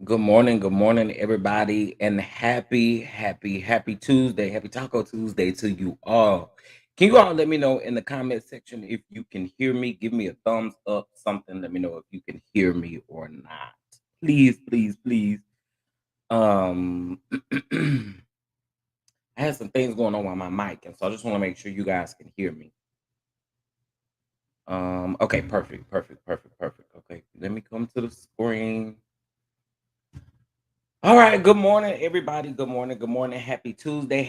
Good morning, everybody, and happy Tuesday, happy Taco Tuesday to you all. Can you all let me know in the comment section if you can hear me? Give me a thumbs up, something. Let me know if you can hear me or not. Please, please, please. Um, I had some things going on with my mic, and so I just want to make sure you guys can hear me. Okay, perfect. Okay, let me come to the screen. All right, good morning, everybody. Good morning. Happy Tuesday.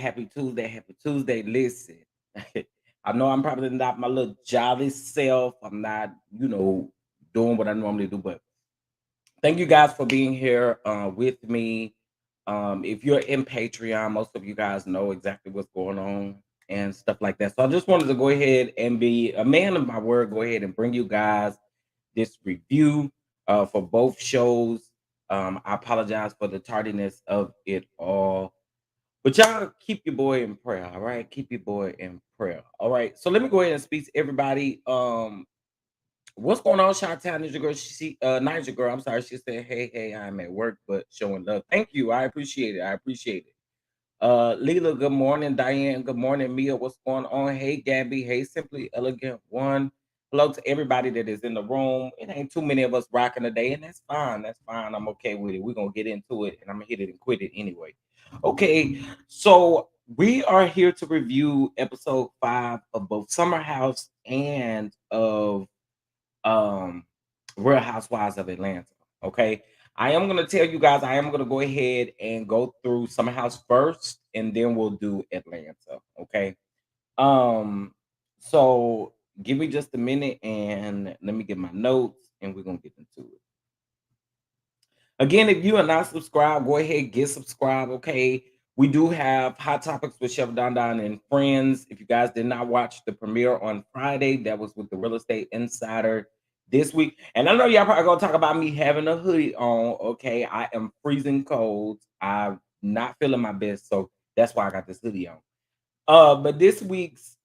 Listen, I know I'm probably not my little jolly self. I'm not, doing what I normally do, but thank you guys for being here with me. If you're in Patreon, most of you guys know exactly what's going on and stuff like that. So I just wanted to go ahead and be a man of my word, go ahead and bring you guys this review for both shows. I apologize for the tardiness of it all. But y'all keep your boy in prayer, all right? Keep your boy in prayer. All right. So let me go ahead and speak to everybody. What's going on, Shot Town Ninja Girl? Ninja Girl. I'm sorry. She said, hey, I'm at work, but showing love. Thank you. I appreciate it. Leela, good morning. Diane, good morning. Mia, what's going on? Hey, Gabby. Hey, Simply Elegant One. Hello to everybody that is in the room. It ain't too many of us rocking today, and that's fine. That's fine. I'm okay with it. We're going to get into it, and I'm going to hit it and quit it anyway. Okay, so we are here to review episode 5 of both Summer House and of um Real Housewives of Atlanta. Okay. I am gonna tell you guys, I am gonna go ahead and go through Summer House first, and then we'll do Atlanta. Okay. Um, so give me just a minute and let me get my notes and we're gonna get into it. Again, if you are not subscribed, go ahead, get subscribed. Okay. We do have Hot Topics with Chef Don Don and friends. If you guys did not watch the premiere on Friday, that was with the Real Estate Insider this week. And I know y'all probably gonna talk about me having a hoodie on. Okay. I am freezing cold. I'm not feeling my best. So that's why I got this hoodie on. But this week's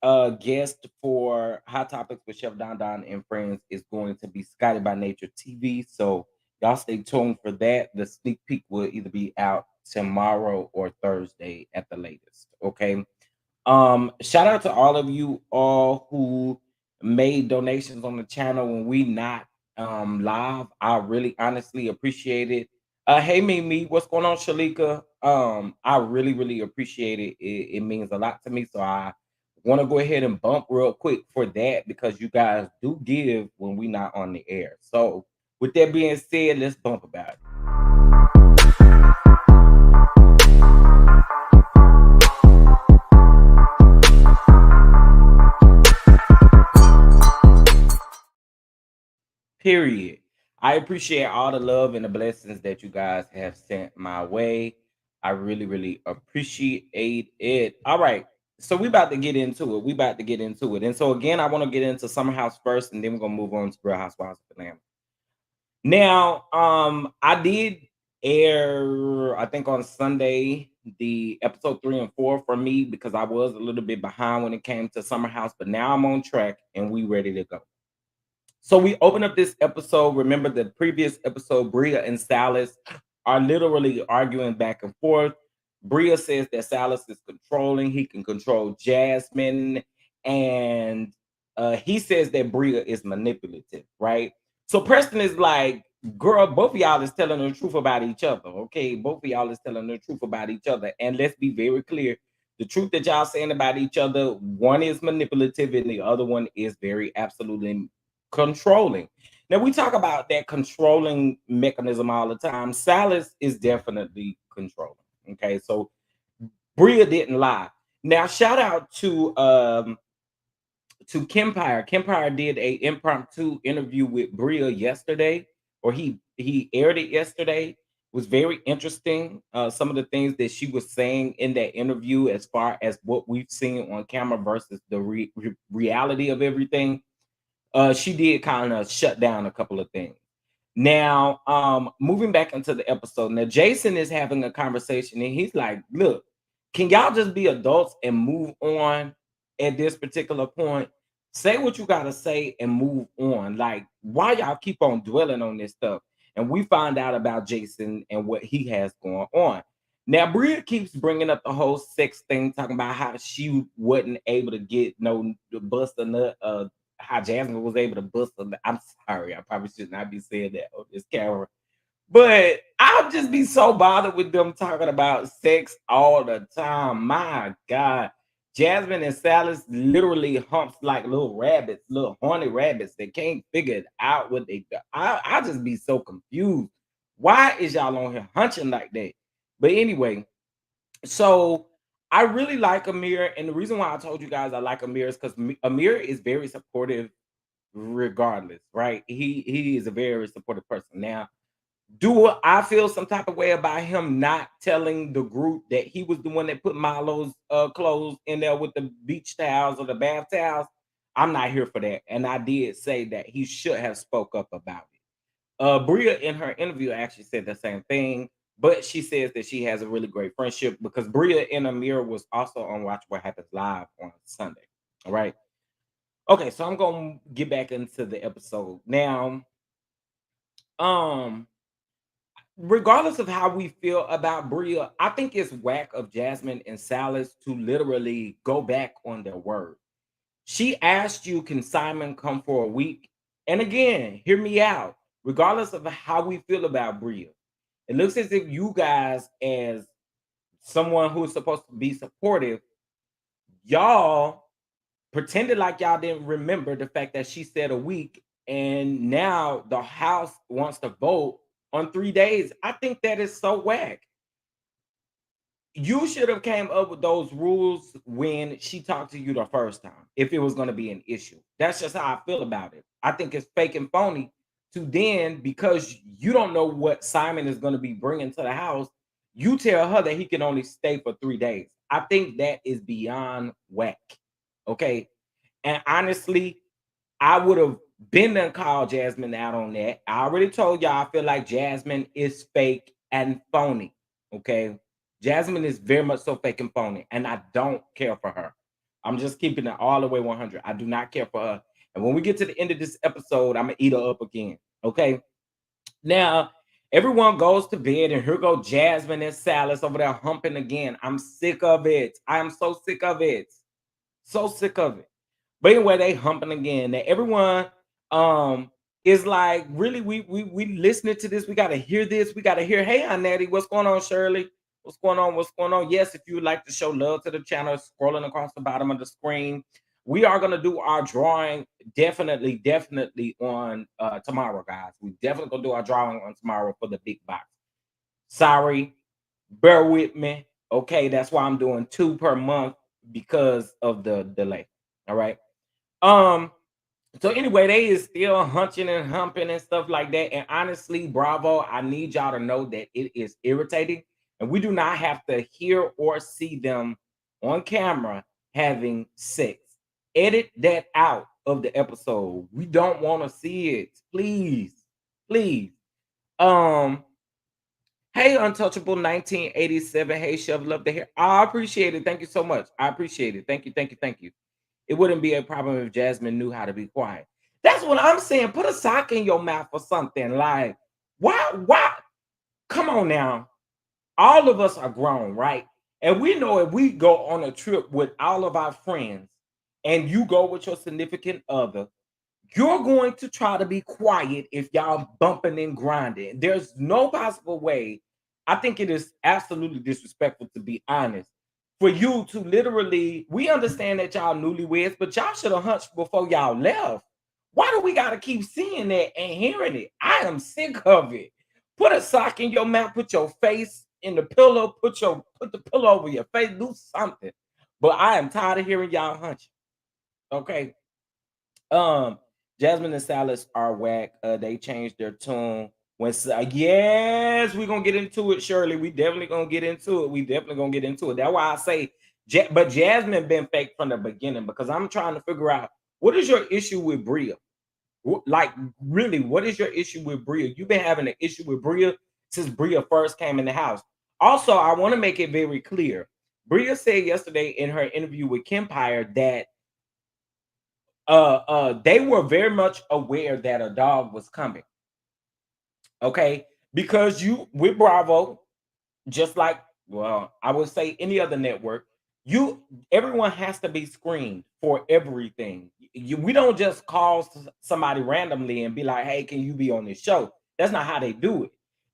guest for Hot Topics with Chef Don Don and friends is going to be Scotty by Nature TV. So y'all stay tuned for that. The sneak peek will either be out tomorrow or Thursday at the latest. Okay. Shout out to all of you all who made donations on the channel when we not live. I really honestly appreciate it. Hey Mimi, what's going on, Shalika? I really appreciate it. It means a lot to me. So I want to go ahead and bump real quick for that because you guys do give when we not on the air. So with that being said, let's bump about it. Period. I appreciate all the love and the blessings that you guys have sent my way. I really appreciate it. All right. So we about to get into it. And so again, I want to get into Summer House first, and then we're gonna move on to Real Housewives of Atlanta. Now, I did air, I think on Sunday, the episode 3 and 4 for me because I was a little bit behind when it came to Summer House, but now I'm on track and we ready to go. So we open up this episode. Remember the previous episode, Bria and Salas are literally arguing back and forth. Bria says that Salas is controlling, he can control Jasmine, and he says that Bria is manipulative, right? So Preston is like, girl, both of y'all is telling the truth about each other, okay? Both of y'all is telling the truth about each other. And let's be very clear, the truth that y'all saying about each other, one is manipulative and the other one is very absolutely controlling. Now we talk about that controlling mechanism all the time. Salas is definitely controlling. Okay, so Bria didn't lie. Now shout out to Kempire. Kempire did a impromptu interview with Bria yesterday, or he aired it yesterday. It was very interesting. Some of the things that she was saying in that interview, as far as what we've seen on camera versus the reality of everything, she did kind of shut down a couple of things. Now, moving back into the episode, now Jason is having a conversation and he's like, look, can y'all just be adults and move on at this particular point? Say what you gotta say and move on. Like, why y'all keep on dwelling on this stuff? and we find out about Jason and what he has going on. Now, Bria keeps bringing up the whole sex thing, talking about how she wasn't able to get no to bust a nut. How Jasmine was able to bust a nut. I'm sorry, I probably should not be saying that on this camera, but I'll just be so bothered with them talking about sex all the time. My God. Jasmine and Salas literally humps like little rabbits, little horny rabbits. They can't figure it out what they do. I just be so confused. Why is y'all on here hunching like that? But anyway, so I really like Amir. And the reason why I told you guys I like Amir is because Amir is very supportive regardless, right? He is a very supportive person. Now, do I feel some type of way about him not telling the group that he was the one that put Milo's clothes in there with the beach towels or the bath towels? I'm not here for that. And I did say that he should have spoke up about it. Bria in her interview actually said the same thing, but she says that she has a really great friendship because Bria and Amir was also on Watch What Happens Live on Sunday. All right. Okay, so I'm gonna get back into the episode. Now, um, regardless of how we feel about Bria, I think it's whack of Jasmine and Salas to literally go back on their word. She asked you, can Simon come for a week? And again, hear me out. Regardless of how we feel about Bria, it looks as if you guys, as someone who is supposed to be supportive, y'all pretended like y'all didn't remember the fact that she said a week, and now the house wants to vote on 3 days. I think that is so whack. You should have came up with those rules when she talked to you the first time, if it was going to be an issue. That's just how I feel about it. I think it's fake and phony to then, because you don't know what Simon is going to be bringing to the house, you tell her that he can only stay for 3 days. I think that is beyond whack. Okay. And honestly, I would have been done called Jasmine out on that. I already told y'all I feel like Jasmine is fake and phony. Okay. Jasmine is very much so fake and phony, and I don't care for her. I'm just keeping it all the way 100. I do not care for her. And when we get to the end of this episode, I'm gonna eat her up again. Okay. Now, everyone goes to bed, and here go Jasmine and Salas over there humping again. I'm sick of it. I am so sick of it. So sick of it. But anyway, they humping again. That everyone is like, really, we listening to this. We gotta hear this. We gotta hear, hey, Aunt Natty, what's going on, Shirley? What's going on? What's going on? Yes, if you would like to show love to the channel, scrolling across the bottom of the screen. We are gonna do our drawing definitely on tomorrow, guys. We definitely gonna do our drawing on tomorrow for the big box. Sorry, bear with me. Okay, that's why I'm doing 2 per month because of the delay. All right. Um, so anyway, they is still hunching and humping and stuff like that. And honestly, bravo, I need y'all to know that it is irritating. And we do not have to hear or see them on camera having sex. Edit that out of the episode. We don't want to see it. Please. Please. Um, hey, Untouchable 1987. Hey, Chef, love to hear. I appreciate it. Thank you so much. I appreciate it. Thank you, thank you, thank you. It wouldn't be a problem if Jasmine knew how to be quiet. That's what I'm saying. Put a sock in your mouth or something. Like, why? Come on now. All of us are grown, right? And we know if we go on a trip with all of our friends and you go with your significant other, you're going to try to be quiet if y'all bumping and grinding. There's no possible way. I think it is absolutely disrespectful, to be honest, for you to literally. We understand that y'all newlyweds, but y'all should have hunched before y'all left. Why do we gotta keep seeing that and hearing it? I am sick of it. Put a sock in your mouth, put your face in the pillow, put the pillow over your face, do something. But I am tired of hearing y'all hunching. Okay. Um, Jasmine and Salas are whack. They changed their tune when yes, we're gonna get into it, Shirley. We definitely gonna get into it. We definitely gonna get into it. That's why I say but Jasmine been fake from the beginning, because I'm trying to figure out what is your issue with Bria. Like, really, what is your issue with Bria? You've been having an issue with Bria since Bria first came in the house. Also, I want to make it very clear. Bria said yesterday in her interview with Kempire that they were very much aware that a dog was coming. Okay, because you with Bravo, just like, well, I would say any other network, you everyone has to be screened for everything. We don't just call somebody randomly and be like, "Hey, can you be on this show?" That's not how they do it.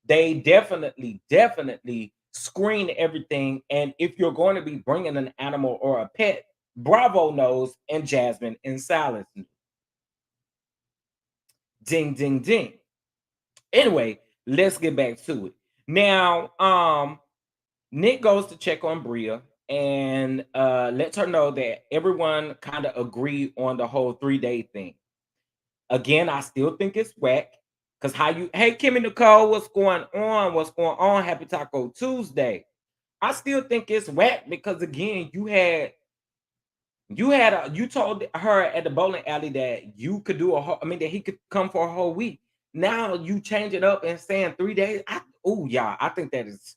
They definitely screen everything. And if you're going to be bringing an animal or a pet, Bravo knows, and Jasmine and Silas, ding, ding, ding. Anyway, let's get back to it. Now, Nick goes to check on Bria and lets her know that everyone kind of agreed on the whole 3-day thing. Again, I still think it's whack. Cause how you, hey Kimmy Nicole, what's going on? What's going on? Happy Taco Tuesday. I still think it's whack because again, you told her at the bowling alley that you could do a whole, I mean that he could come for a whole week. Now you change it up and saying 3 days. Oh yeah, I think that is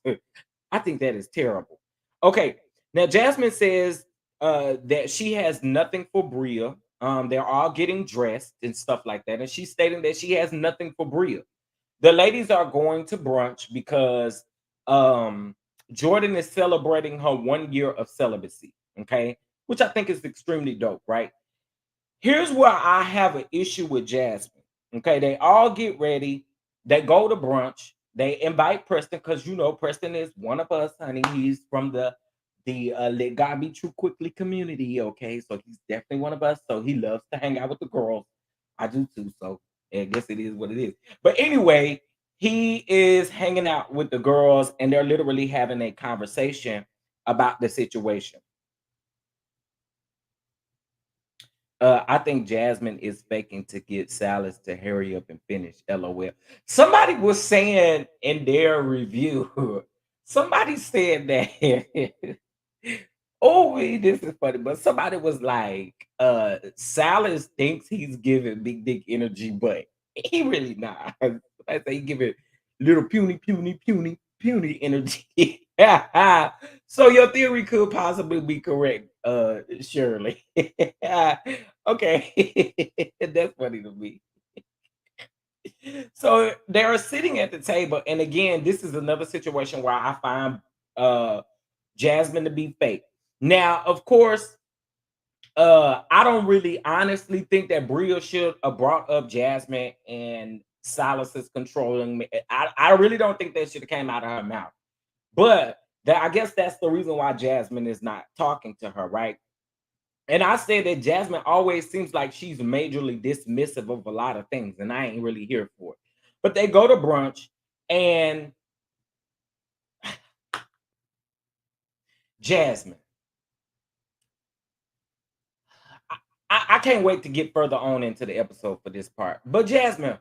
I think that is terrible. Okay, now Jasmine says that she has nothing for Bria. They're all getting dressed and stuff like that, and she's stating that she has nothing for Bria. The ladies are going to brunch because um, Jordan is celebrating her 1 year of celibacy. Okay, which I think is extremely dope, right? Here's where I have an issue with Jasmine. Okay, they all get ready. They go to brunch. They invite Preston because you know Preston is one of us, honey. He's from the Let God Be True Quickly community. Okay, so he's definitely one of us. So he loves to hang out with the girls. I do too. So I guess it is what it is. But anyway, he is hanging out with the girls, and they're literally having a conversation about the situation. I think Jasmine is faking to get Silas to hurry up and finish. LOL. Somebody was saying in their review, somebody said that. Oh, this is funny, but somebody was like, Silas thinks he's giving big dick energy, but he really not. I say he giving little puny energy. So your theory could possibly be correct, Shirley. Okay, that's funny to me. So they are sitting at the table, and again, this is another situation where I find uh Jasmine to be fake. Now, of course, I don't really honestly think that Bria should have brought up Jasmine and Silas is controlling me. I really don't think that should have came out of her mouth. But that I guess that's the reason why Jasmine is not talking to her, right? And I said that Jasmine always seems like she's majorly dismissive of a lot of things, and I ain't really here for it. But they go to brunch, and Jasmine, I, I can't wait to get further on into the episode for this part. But Jasmine,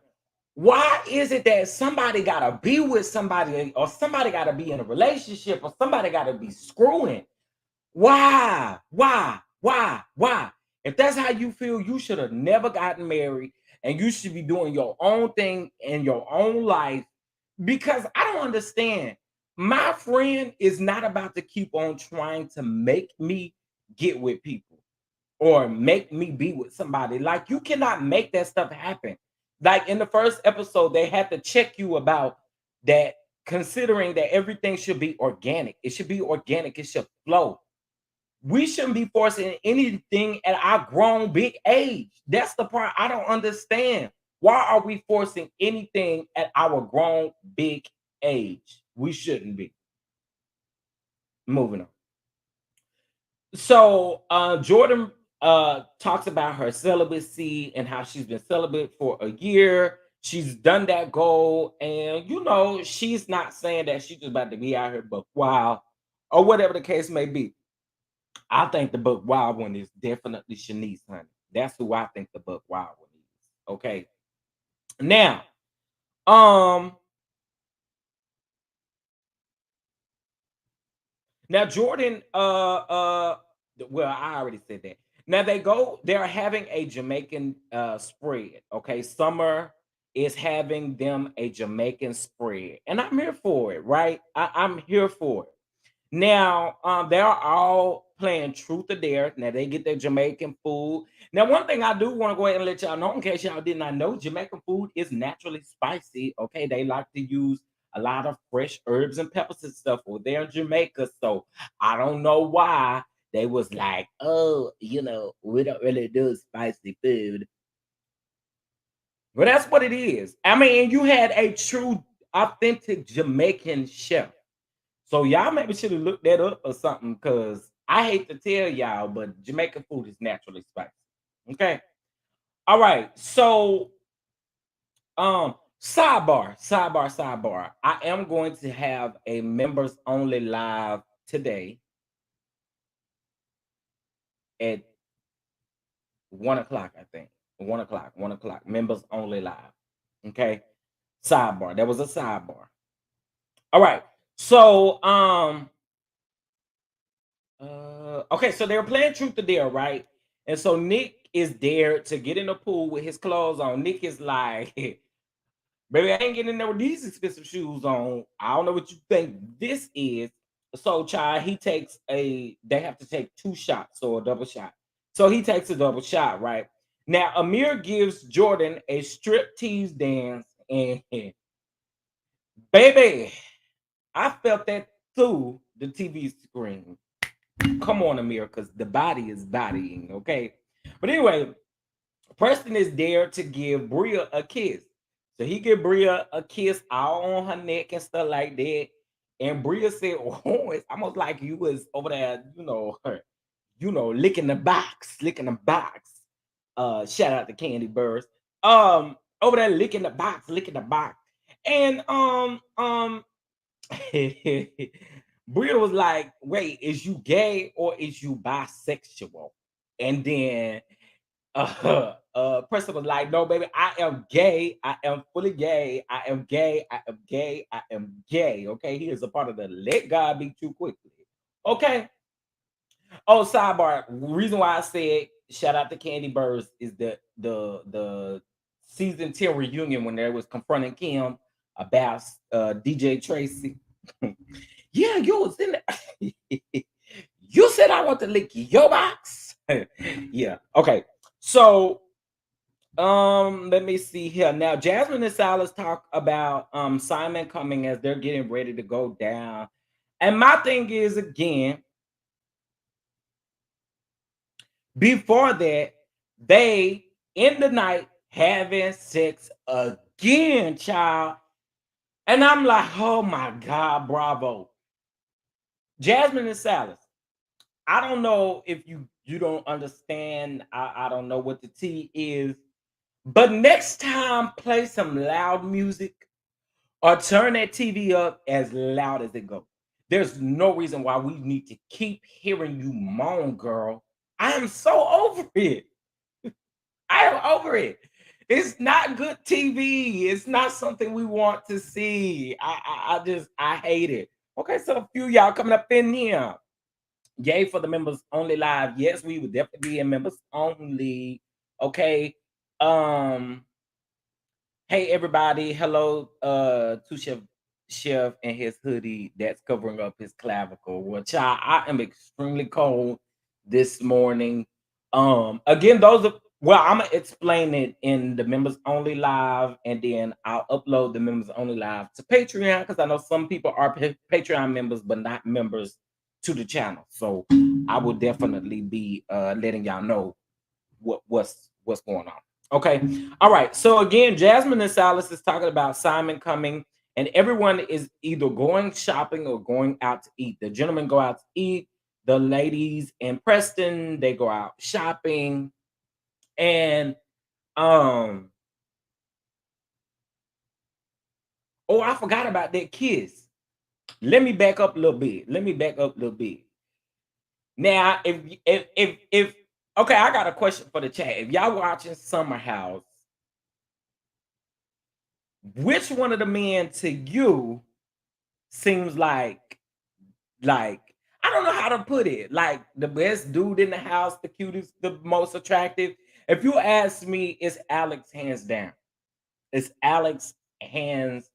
why is it that somebody gotta be with somebody, or somebody gotta be in a relationship, or somebody gotta be screwing? Why? Why? Why? Why? If that's how you feel, you should have never gotten married and you should be doing your own thing in your own life because I don't understand. My friend is not about to keep on trying to make me get with people or make me be with somebody. Like, you cannot make that stuff happen. Like in the first episode, they had to check you about that, considering that everything should be organic. It should be organic, it should flow. We shouldn't be forcing anything at our grown big age. That's the part I don't understand. Why are we forcing anything at our grown big age? We shouldn't be. Moving on. So Jordan talks about her celibacy and how she's been celibate for a year. She's done that goal, and you know, she's not saying that she's just about to be out here, but wow, or whatever the case may be. I think the Buck Wild one is definitely Shanice, honey. That's who I think the Buck Wild one is. Okay. Now, um, now Jordan, well, I already said that. Now they're having a Jamaican spread. Okay. Summer is having them a Jamaican spread. And I'm here for it, right? I'm here for it. Now, they're all playing truth or dare. Now they get their Jamaican food. Now, one thing I do want to go ahead and let y'all know, in case y'all did not know, Jamaican food is naturally spicy. Okay, they like to use a lot of fresh herbs and peppers and stuff over there in Jamaica. So I don't know why they was like, oh, we don't really do spicy food. But that's what it is. I mean, you had a true, authentic Jamaican chef. So y'all maybe should have looked that up or something, because I hate to tell y'all, but Jamaican food is naturally spicy. Okay. All right. So sidebar. I am going to have a members only live today at 1 o'clock, I think. 1 o'clock, 1 o'clock. Members only live. Okay. Sidebar. That was a sidebar. All right. So okay, so they were playing truth or dare, right? And so Nick is there to get in the pool with his clothes on. Nick is like, baby, I ain't getting in there with these expensive shoes on. I don't know what you think this is. So, child, they have to take 2 shots, so a double shot. So he takes a double shot, right? Now, Amir gives Jordan a strip tease dance, and baby, I felt that through the TV screen. Come on, Amir, because the body is bodying, okay? But anyway, Preston is there to give Bria a kiss. So he give Bria a kiss all on her neck and stuff like that. And Bria said, oh, it's almost like you was over there, licking the box, licking the box. Shout out to Candy Burrs. Over there licking the box, licking the box. And Bria was like, wait, is you gay or is you bisexual? And then Preston was like, no, baby, I am gay. I am fully gay. I am gay. I am gay. I am gay. Okay. He is a part of the Let God Be Too Quickly. Okay. Oh, sidebar. Reason why I said shout out to Candy Burrs is the season 10 reunion when they was confronting Kim about DJ Tracy. Yeah, you was in there. You said I want to lick your box. Yeah. Okay. So let me see here. Now Jasmine and Silas talk about Simon coming as they're getting ready to go down. And my thing is, again, before that, they in the night having sex again, child. And I'm like, oh my God, bravo. Jasmine and Silas. I don't know if you don't understand. I don't know what the T is. But next time, play some loud music or turn that TV up as loud as it goes. There's no reason why we need to keep hearing you moan, girl. I am so over it. I am over it. It's not good TV. It's not something we want to see. I hate it. Okay, so a few y'all coming up in here. Yay for the members only live. Yes, we would definitely be in members only. Okay. Um, hey everybody, hello to Chef and his hoodie that's covering up his clavicle. Well, child, I am extremely cold this morning. Again, I'm gonna explain it in the members only live, and then I'll upload the members only live to Patreon, because I know some people are Patreon members but not members to the channel. So I will definitely be letting y'all know what's going on. Okay. All right. So again, Jasmine and Silas is talking about Simon coming, and everyone is either going shopping or going out to eat. The gentlemen go out to eat. The ladies in Preston, they go out shopping. And oh, I forgot about that kiss. Let me back up a little bit. Now, if okay, I got a question for the chat. If y'all watching Summer House, which one of the men to you seems like I don't know how to put it, like the best dude in the house, the cutest, the most attractive? If you ask me, it's Alex hands down. It's Alex hands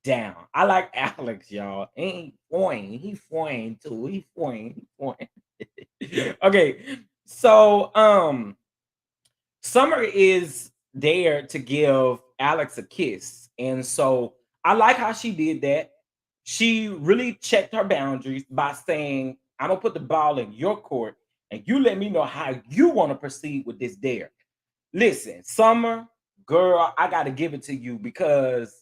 down. I like Alex, y'all. Ain't foreign. He foreign too. He foreign. Okay, so Summer is there to give Alex a kiss. And so I like how she did that. She really checked her boundaries by saying, I'm gonna put the ball in your court and you let me know how you want to proceed with this dare. Listen, Summer, girl, I gotta give it to you because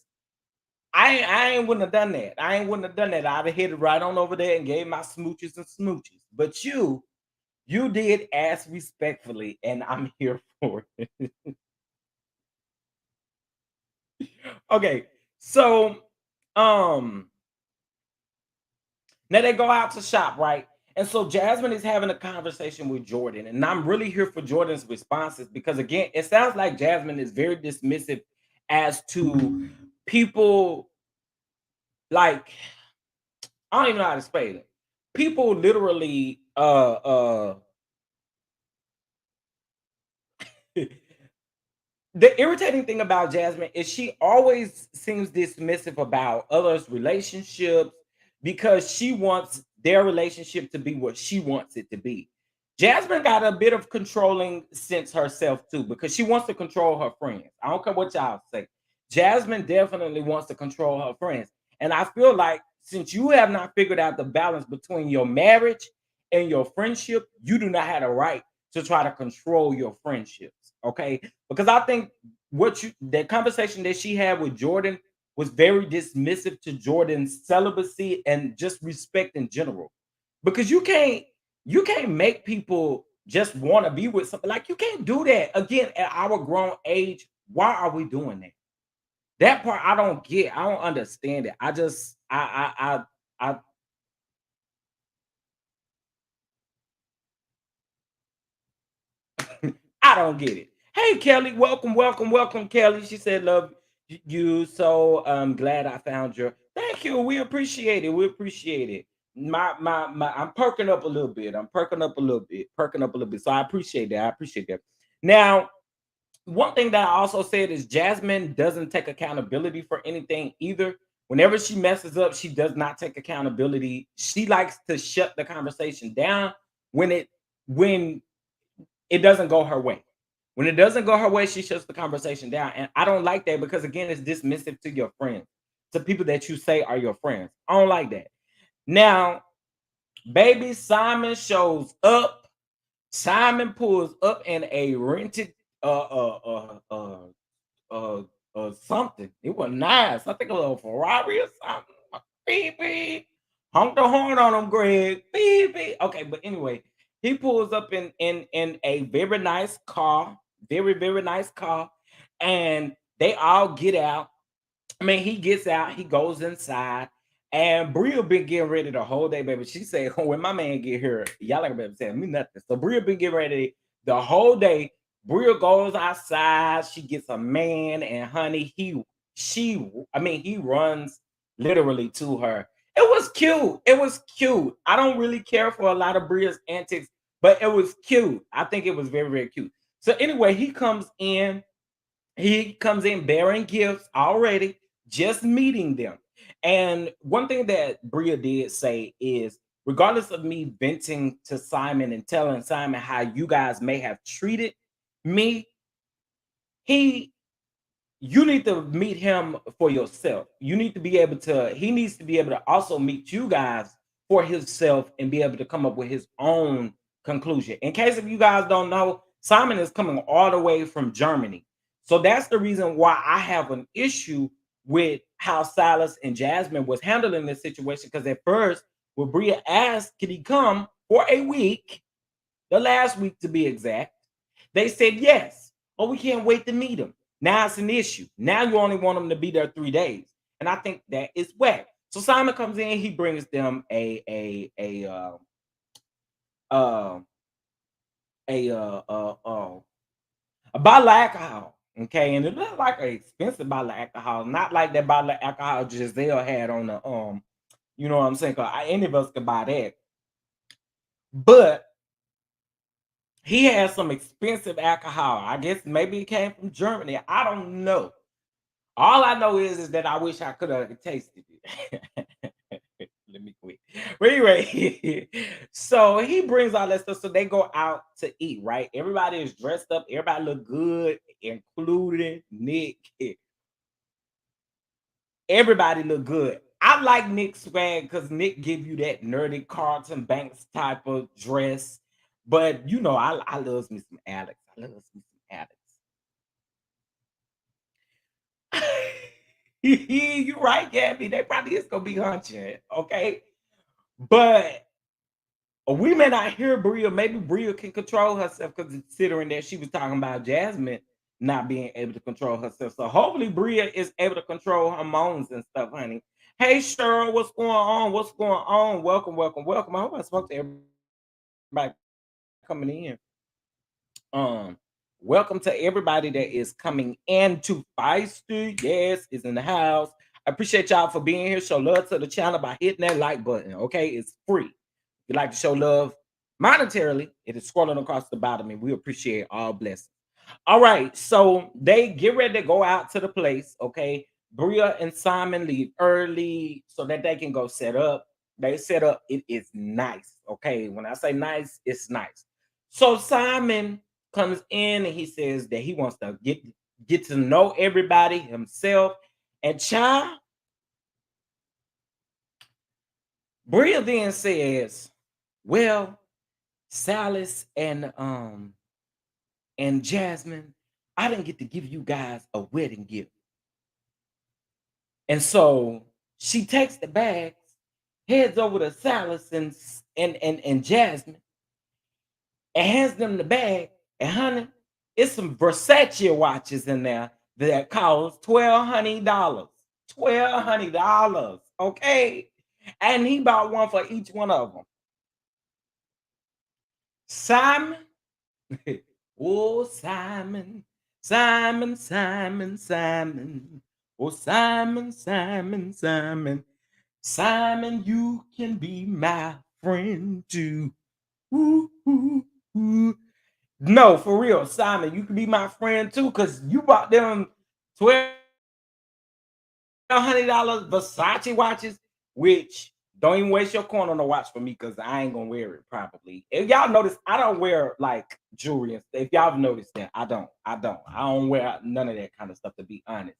I ain't wouldn't have done that. I ain't wouldn't have done that. I'd have hit it right on over there and gave my smooches and smooches. But you did ask respectfully, and I'm here for it. Okay, so um now they go out to shop, right? And so Jasmine is having a conversation with Jordan, and I'm really here for Jordan's responses because again, it sounds like Jasmine is very dismissive as to people like I don't even know how to explain it. People literally the irritating thing about Jasmine is she always seems dismissive about others' relationships because she wants their relationship to be what she wants it to be. Jasmine got a bit of controlling sense herself too because she wants to control her friends. I don't care what y'all say. Jasmine definitely wants to control her friends. And I feel like since you have not figured out the balance between your marriage and your friendship, you do not have the right to try to control your friendships. Okay, because I think what you that conversation that she had with Jordan was very dismissive to Jordan's celibacy and just respect in general. Because you can't make people just want to be with something like you can't do that again at our grown age. Why are we doing that? That part I don't get. I don't understand it. I just I I don't get it. Hey Kelly, welcome, welcome, welcome, Kelly. She said, "Love you." So glad I found your. Thank you. We appreciate it. We appreciate it. My. I'm perking up a little bit. I'm perking up a little bit. Perking up a little bit. So I appreciate that. I appreciate that. Now, one thing that I also said is Jasmine doesn't take accountability for anything either. Whenever she messes up, she does not take accountability. She likes to shut the conversation down when it doesn't go her way. When it doesn't go her way, she shuts the conversation down. And I don't like that because again, it's dismissive to your friends, to people that you say are your friends. I don't like that. Now, baby Simon shows up. Simon pulls up in a rented something. It was nice. I think a little Ferrari or something. Beep beep. Honk the horn on him, Greg. Beep beep. Okay, but anyway, he pulls up in a very nice car, very nice car, and they all get out. I mean, he gets out, he goes inside, and Bria been getting ready the whole day, baby. She said, when my man get here, y'all ain't gonna be saying me nothing. So Bria been getting ready the whole day. Bria goes outside, she gets a man, and honey, he runs literally to her. It was cute. It was cute. I don't really care for a lot of Bria's antics, but it was cute. I think it was very cute. So anyway, he comes in bearing gifts already, just meeting them. And one thing that Bria did say is, regardless of me venting to Simon and telling Simon how you guys may have treated me, he you need to meet him for yourself. You need to be able to, he needs to be able to also meet you guys for himself and be able to come up with his own conclusion. In case if you guys don't know, Simon is coming all the way from Germany. So that's the reason why I have an issue with how Silas and Jasmine was handling this situation. Because at first, when Bria asked, could he come for a week, the last week to be exact, they said yes. Oh, we can't wait to meet him. Now it's an issue. Now you only want them to be there 3 days, and I think that is whack. So Simon comes in, he brings them uh, a bottle of alcohol. Okay, and it looked like an expensive bottle of alcohol, not like that bottle of alcohol Giselle had on the you know what I'm saying? Cause any of us could buy that, but he had some expensive alcohol. I guess maybe it came from Germany. I don't know. All I know is that I wish I could have tasted it. Let me quit. But anyway, so he brings all that stuff. So they go out to eat, right? Everybody is dressed up, everybody look good, including Nick. Everybody look good. I like Nick's swag because Nick give you that nerdy Carlton Banks type of dress. But you know, I loves me some Alex. I loves me some Alex. You right, Gabby. They probably is gonna be hunching, okay? But we may not hear Bria. Maybe Bria can control herself because considering that she was talking about Jasmine not being able to control herself. So hopefully Bria is able to control her moans and stuff, honey. Hey Cheryl, what's going on? What's going on? Welcome, welcome, welcome. I hope I spoke to everybody coming in. Um, welcome to everybody that is coming into Feisty. Yes, is in the house. I appreciate y'all for being here. Show love to the channel by hitting that like button. Okay, it's free. If you'd like to show love monetarily, it is scrolling across the bottom, and we appreciate all blessings. All right, so they get ready to go out to the place. Okay, Bria and Simon leave early so that they can go set up. They set up. It is nice. Okay, when I say nice, it's nice. So Simon comes in and he says that he wants to get to know everybody himself. And child, Bria then says, "Well, Silas and Jasmine, I didn't get to give you guys a wedding gift." And so she takes the bags, heads over to Silas and Jasmine, and hands them the bag. And honey, it's some Versace watches in there that cost $1,200. $1,200. Okay. And he bought one for each one of them. Simon, oh Simon, Simon, Simon, Simon. Oh Simon, Simon, Simon. Simon, you can be my friend too. Ooh, ooh, ooh. No, for real, Simon, you can be my friend too, because you bought them $1,200 Versace watches, which don't even waste your coin on a watch for me because I ain't gonna wear it probably. If y'all notice, I don't wear like jewelry and stuff. If y'all have noticed that, I don't wear none of that kind of stuff to be honest.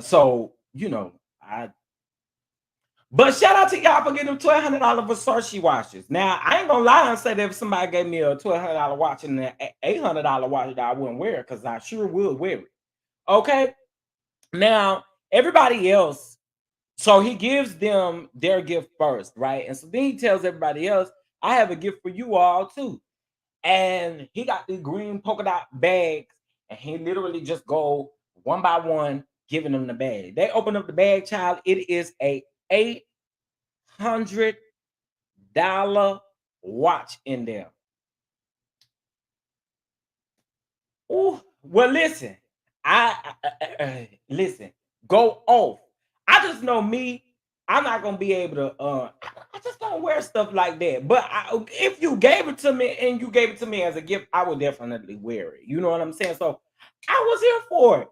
So you know, I but shout out to y'all for getting them $1,200 Versace watches. Now, I ain't gonna lie and say that if somebody gave me a $1,200 watch and an $800 watch that I wouldn't wear because I sure would wear it. Okay. Now, everybody else, so he gives them their gift first, right? And so then he tells everybody else, I have a gift for you all too. And he got these green polka dot bags, and he literally just go one by one giving them the bag. They open up the bag, child. It is a $800 watch in there. Ooh, well, listen, listen, go off. I just know me. I'm not gonna be able to. I just don't wear stuff like that. But if you gave it to me and you gave it to me as a gift, I would definitely wear it. You know what I'm saying? So I was here for it.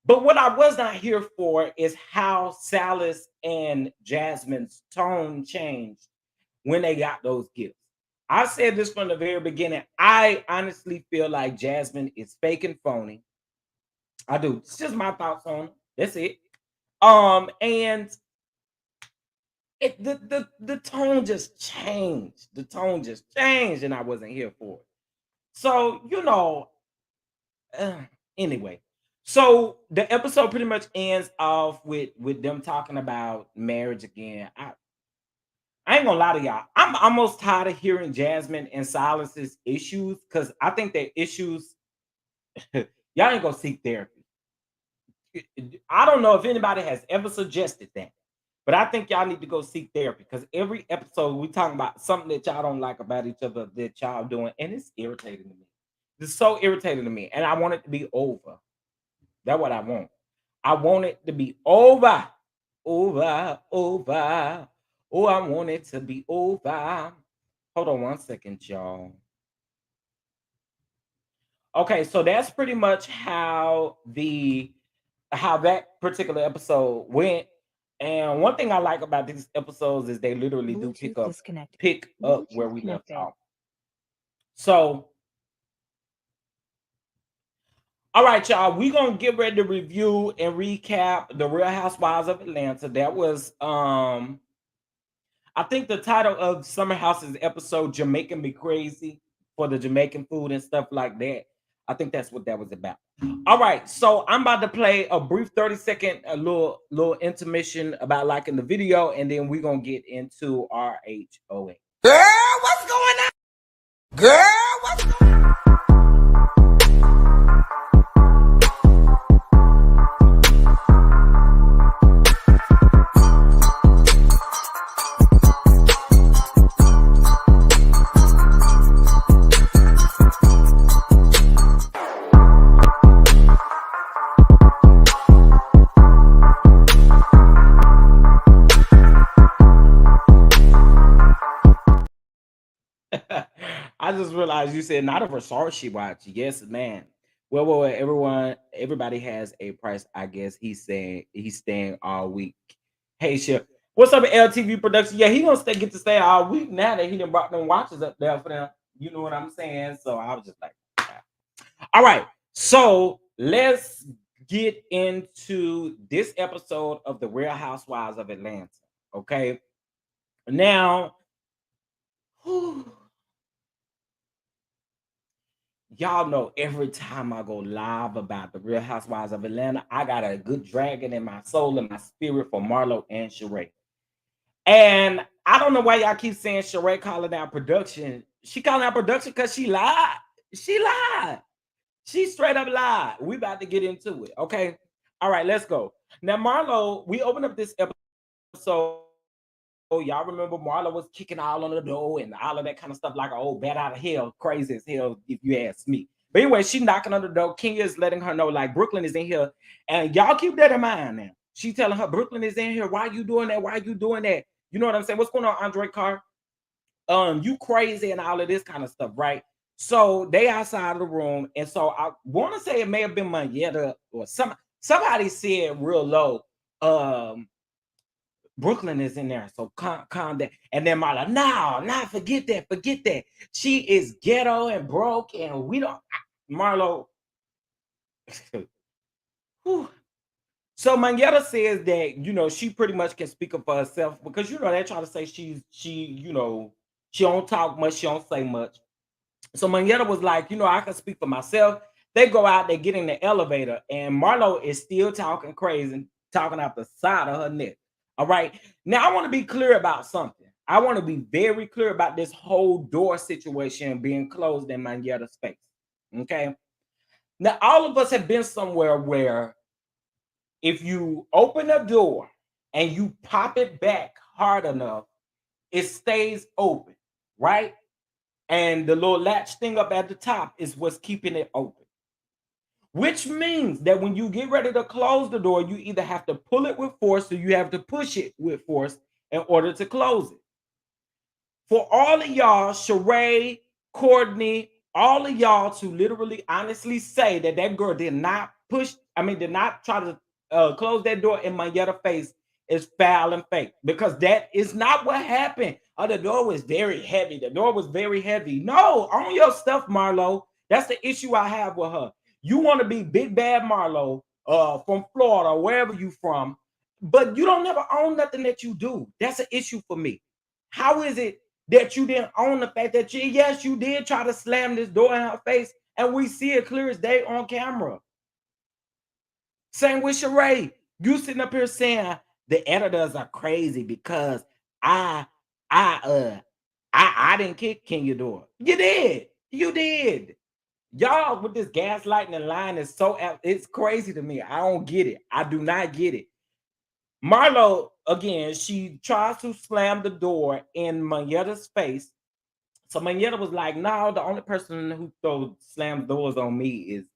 But what I was not here for is how Salas and Jasmine's tone changed when they got those gifts. I said this from the very beginning. I honestly feel like Jasmine is fake and phony. I do. It's just my thoughts on it. That's it. And the tone just changed. The tone just changed, and I wasn't here for it. So you know, uh, anyway. So the episode pretty much ends off with them talking about marriage again. I ain't gonna lie to y'all. I'm almost tired of hearing Jasmine and Silas's issues because I think their issues, y'all ain't gonna seek therapy. I don't know if anybody has ever suggested that, but I think y'all need to go seek therapy because every episode we talking about something that y'all don't like about each other that y'all doing, and it's irritating to me. It's so irritating to me, and I want it to be over. That's what I want. I want it to be over. Over, over. Oh, I want it to be over. Hold on one second, y'all. Okay, so that's pretty much how that particular episode went. And one thing I like about these episodes is they literally do pick up where we left off. So, all right, y'all, we gonna get ready to review and recap the Real Housewives of Atlanta. That was I think the title of Summer House's episode, Jamaican Me Crazy, for the Jamaican food and stuff like that. I think that's what that was about. All right, so I'm about to play a brief 30-second, a little intermission about liking the video, and then we're gonna get into our HOA. Girl, what's going on? Girl, what's going on? I just realized you said not a Versace watch. Yes, man. Well, everybody has a price. I guess he's saying he's staying all week. Hey, Chef, what's up, LTV production? Yeah, he gonna get to stay all week now that he done brought them watches up there for them. You know what I'm saying? So I was just like, yeah. All right. So let's get into this episode of the Real Housewives of Atlanta. Okay. Now, y'all know every time I go live about the Real Housewives of Atlanta, I got a good dragon in my soul and my spirit for Marlo and Sheree. And I don't know why y'all keep saying Sheree calling out production. She calling out production because she lied. She lied. She straight up lied. We about to get into it. Okay. All right, let's go. Now, Marlo, we open up this episode. Y'all remember Marlo was kicking all on the door and all of that kind of stuff, like an old bat out of hell, crazy as hell, if you ask me. But anyway, she knocking on the door. Kenya is letting her know, like, Brooklyn is in here. And y'all keep that in mind now. She telling her, Brooklyn is in here. Why you doing that? Why you doing that? You know what I'm saying? What's going on, Andre Carr? You crazy and all of this kind of stuff, right? So they outside of the room. And so I want to say it may have been Manetta or somebody said real low, Brooklyn is in there, so calm down. And then Marla, no, forget that. She is ghetto and broke, and we don't. Marlo. So Manetta says that she pretty much can speak up for herself because they try to say she don't talk much, she don't say much. So Manetta was like, I can speak for myself. They go out, they get in the elevator, and Marlo is still talking crazy, talking out the side of her neck. All right. Now, I want to be clear about something. I want to be very clear about this whole door situation being closed in Manetta's face. Okay. Now, all of us have been somewhere where if you open a door and you pop it back hard enough, it stays open, right? And the little latch thing up at the top is what's keeping it open. Which means that when you get ready to close the door, you either have to pull it with force or you have to push it with force in order to close it. For all of y'all, Sheree, Courtney, all of y'all to literally honestly say that girl did not try to close that door in Manetta's face is foul and fake, because that is not what happened. Oh, the door was very heavy. No, on your stuff, Marlo. That's the issue I have with her. You want to be big bad Marlo from Florida or wherever you from, but you don't never own nothing that you do. That's an issue for me. How is it that you didn't own the fact that you did try to slam this door in her face, and we see it clear as day on camera? Same with Sheree. You sitting up here saying the editors are crazy because I didn't kick Kenya door. You did. Y'all with this gaslighting and lying is it's crazy to me. I don't get it. I do not get it. Marlo, again, she tries to slam the door in Manetta's face. So Manetta was like, no, the only person who slams doors on me is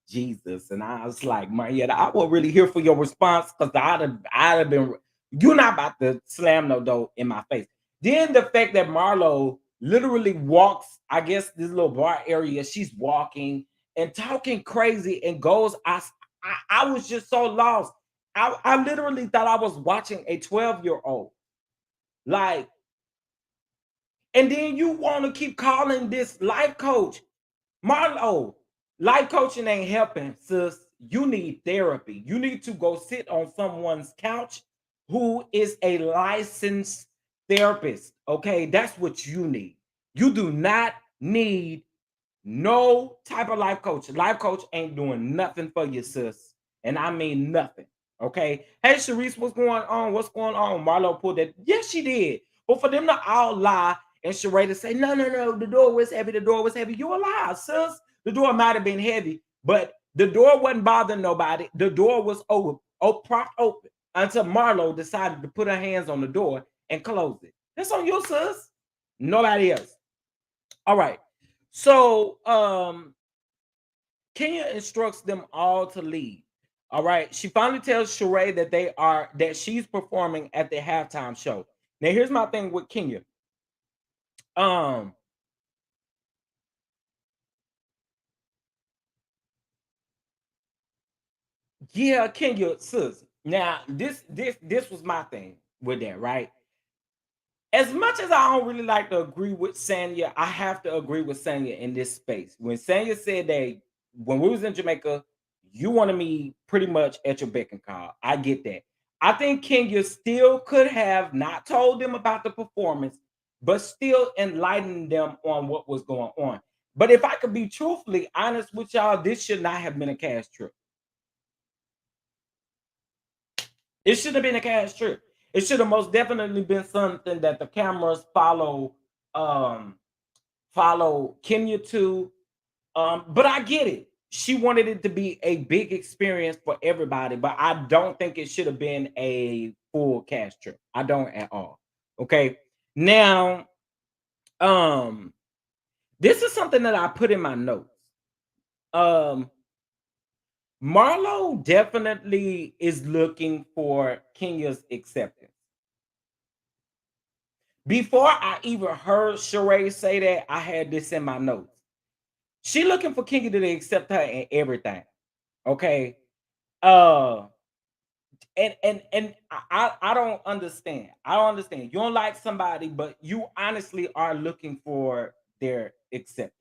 Jesus. And I was like, Manetta, I wasn't really here for your response because I'd have been, you're not about to slam no door in my face. Then the fact that Marlo literally walks, I guess, this little bar area, she's walking and talking crazy and goes, I was just so lost. I literally thought I was watching a 12-year-old. Like, and then you want to keep calling this life coach. Marlo, life coaching ain't helping, sis. You need therapy. You need to go sit on someone's couch who is a licensed therapist. Okay, that's what you need. You do not need no type of life coach. Life coach ain't doing nothing for you, sis. And I mean nothing. Okay. Hey, Sharice, what's going on? What's going on? Marlo pulled that. Yes, she did. But for them to all lie and Sheree to say, no, no, no, the door was heavy, the door was heavy. You a lie, sis. The door might have been heavy, but the door wasn't bothering nobody. The door was propped open until Marlo decided to put her hands on the door and close it. That's on you, sis. Nobody else. All right. So Kenya instructs them all to leave. All right. She finally tells Sheree that she's performing at the halftime show. Now, here's my thing with Kenya. Um, yeah, Kenya, sis. Now, this was my thing with that, right? As much as I don't really like to agree with Sanya, I have to agree with Sanya in this space. When Sanya said that when we was in Jamaica, you wanted me pretty much at your beck and call. I get that. I think Kenya still could have not told them about the performance, but still enlightened them on what was going on. But if I could be truthfully honest with y'all, this should not have been a cash trip. It should have been a cash trip. It should have most definitely been something that the cameras um follow Kenya to. But I get it. She wanted it to be a big experience for everybody, but I don't think it should have been a full cash trip. I don't at all. Okay. Now, um, this is something that I put in my notes. Um, Marlo definitely is looking for Kenya's acceptance. Before I even heard Sheree say that, I had this in my notes. She looking for Kenya to accept her in everything. Okay. Uh and I don't understand. I don't understand. You don't like somebody, but you honestly are looking for their acceptance.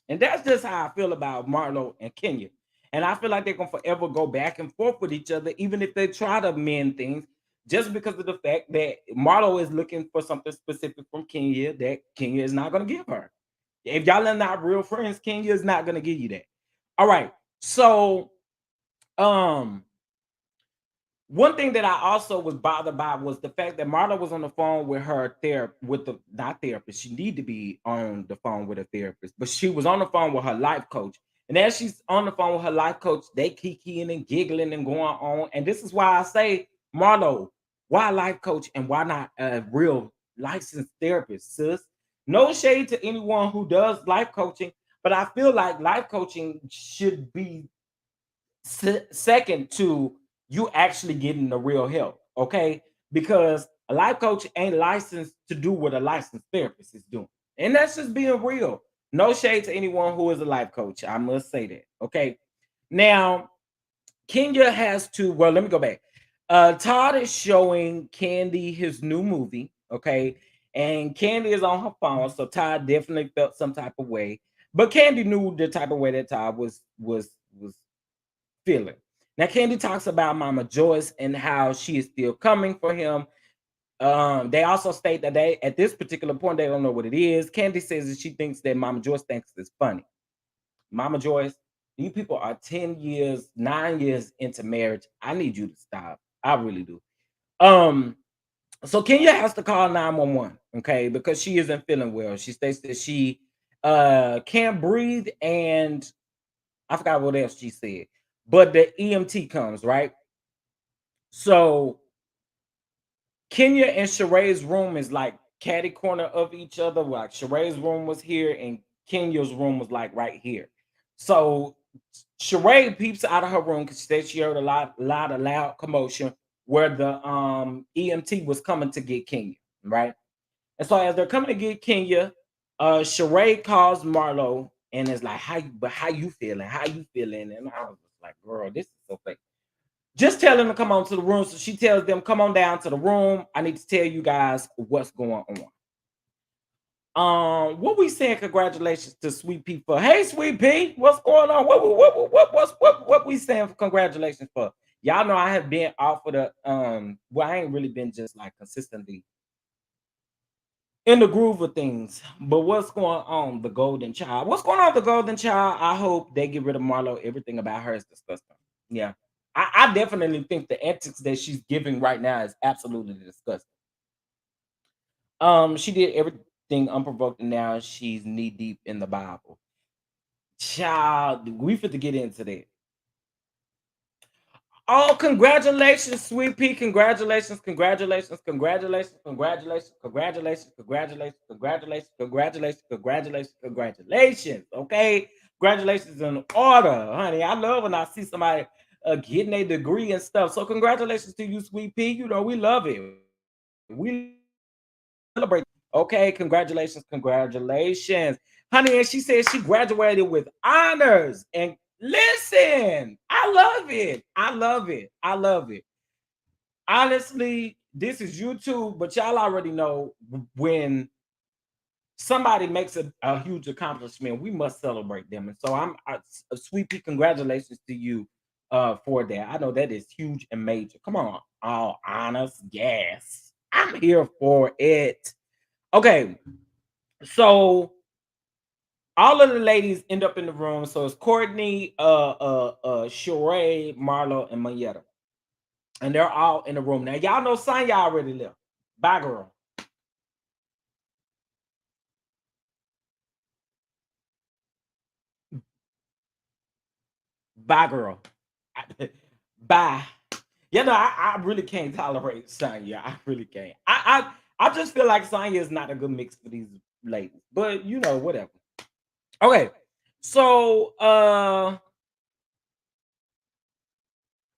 And that's just how I feel about Marlo and Kenya. And I feel like they're gonna forever go back and forth with each other, even if they try to mend things, just because of the fact that Marlo is looking for something specific from Kenya that Kenya is not gonna give her. If y'all are not real friends, Kenya is not gonna give you that. All right. So um one thing that I also was bothered by was the fact that Marla was on the phone with her with the not therapist. She need to be on the phone with a therapist, but she was on the phone with her life coach. And as she's on the phone with her life coach, they kikiing and giggling and going on. And this is why I say, Marlo, why life coach and why not a real licensed therapist, sis? No shade to anyone who does life coaching, but I feel like life coaching should be second to you actually getting the real help, okay? Because a life coach ain't licensed to do what a licensed therapist is doing. And that's just being real. No shade to anyone who is a life coach. I must say that. Okay. Now, Kenya has to, well, let me go back. Todd is showing Candy his new movie. Okay. And Candy is on her phone. So Todd definitely felt some type of way. But Candy knew the type of way that Todd was feeling. Now, Candy talks about Mama Joyce and how she is still coming for him. They also state that they, at this particular point, they don't know what it is. Candy says that she thinks that Mama Joyce thinks it's funny. Mama Joyce, you people are 10 years, 9 years into marriage. I need you to stop. I really do. Um, so Kenya has to call 911, okay, because she isn't feeling well. She states that she can't breathe and I forgot what else she said. But the EMT comes, right? So Kenya and Sheree's room is like catty corner of each other. Like Sheree's room was here and Kenya's room was like right here. So Sheree peeps out of her room because she said she heard lot of loud commotion where the EMT was coming to get Kenya, right? And so as they're coming to get Kenya, Sheree calls Marlo and is like, how you feeling? How you feeling? And I was just like, girl, this is so fake. Just tell them to come on to the room. So she tells them, come on down to the room. I need to tell you guys what's going on. What we saying? Congratulations to Sweet Pea for. Hey, Sweet Pea, what's going on? What we saying for congratulations for? Y'all know I have been off of the well, I ain't really been just like consistently in the groove of things. But what's going on, the Golden Child? What's going on, the Golden Child? I hope they get rid of Marlo. Everything about her is disgusting. Yeah. I definitely think the antics that she's giving right now is absolutely disgusting. She did everything unprovoked, and now she's knee deep in the Bible. Child, we fit to get into that. Oh, congratulations, Sweet Pea. Congratulations, congratulations, congratulations, congratulations, congratulations, congratulations, congratulations, congratulations, congratulations, congratulations. Okay. Congratulations in order, honey. I love when I see somebody getting a degree and stuff. So congratulations to you, Sweet Pea. You know, we love it. We celebrate. Okay, congratulations, congratulations, honey. And she said she graduated with honors. And listen, I love it. I love it. I love it. Honestly, this is YouTube, but y'all already know when somebody makes a huge accomplishment, we must celebrate them. And so Sweet Pea, congratulations to you for that. I know that is huge and major. Come on, all honors. Yes, I'm here for it. Okay, so all of the ladies end up in the room. So it's Courtney, Sheree, Marlo, and Mayetta. And they're all in the room. Now, y'all know Sonya already left. Bye, girl. Bye, girl. Bye. You know, I really can't tolerate Sonya. I really can't. I just feel like Sonya is not a good mix for these ladies. But you know, whatever. Okay. So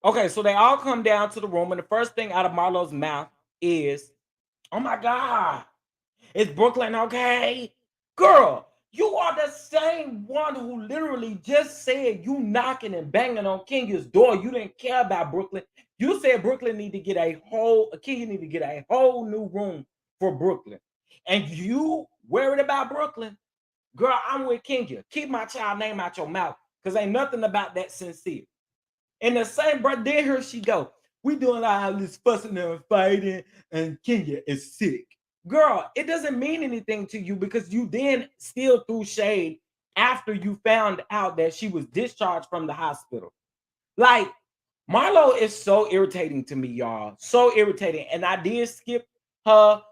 okay, so they all come down to the room, and the first thing out of Marlo's mouth is, "Oh my God, it's Brooklyn, okay? Girl, you are the same one who literally just said you knocking and banging on Kenya's door. You didn't care about Brooklyn. You said Brooklyn need to get Kenya need to get a whole new room for Brooklyn. And you worried about Brooklyn? Girl, I'm with Kenya. Keep my child name out your mouth, because ain't nothing about that sincere." In the same breath, there here she go. We doing all this fussing and fighting, and Kenya is sick. Girl, it doesn't mean anything to you because you then still threw shade after you found out that she was discharged from the hospital. Like, Marlo is so irritating to me, y'all. So irritating. And I did skip her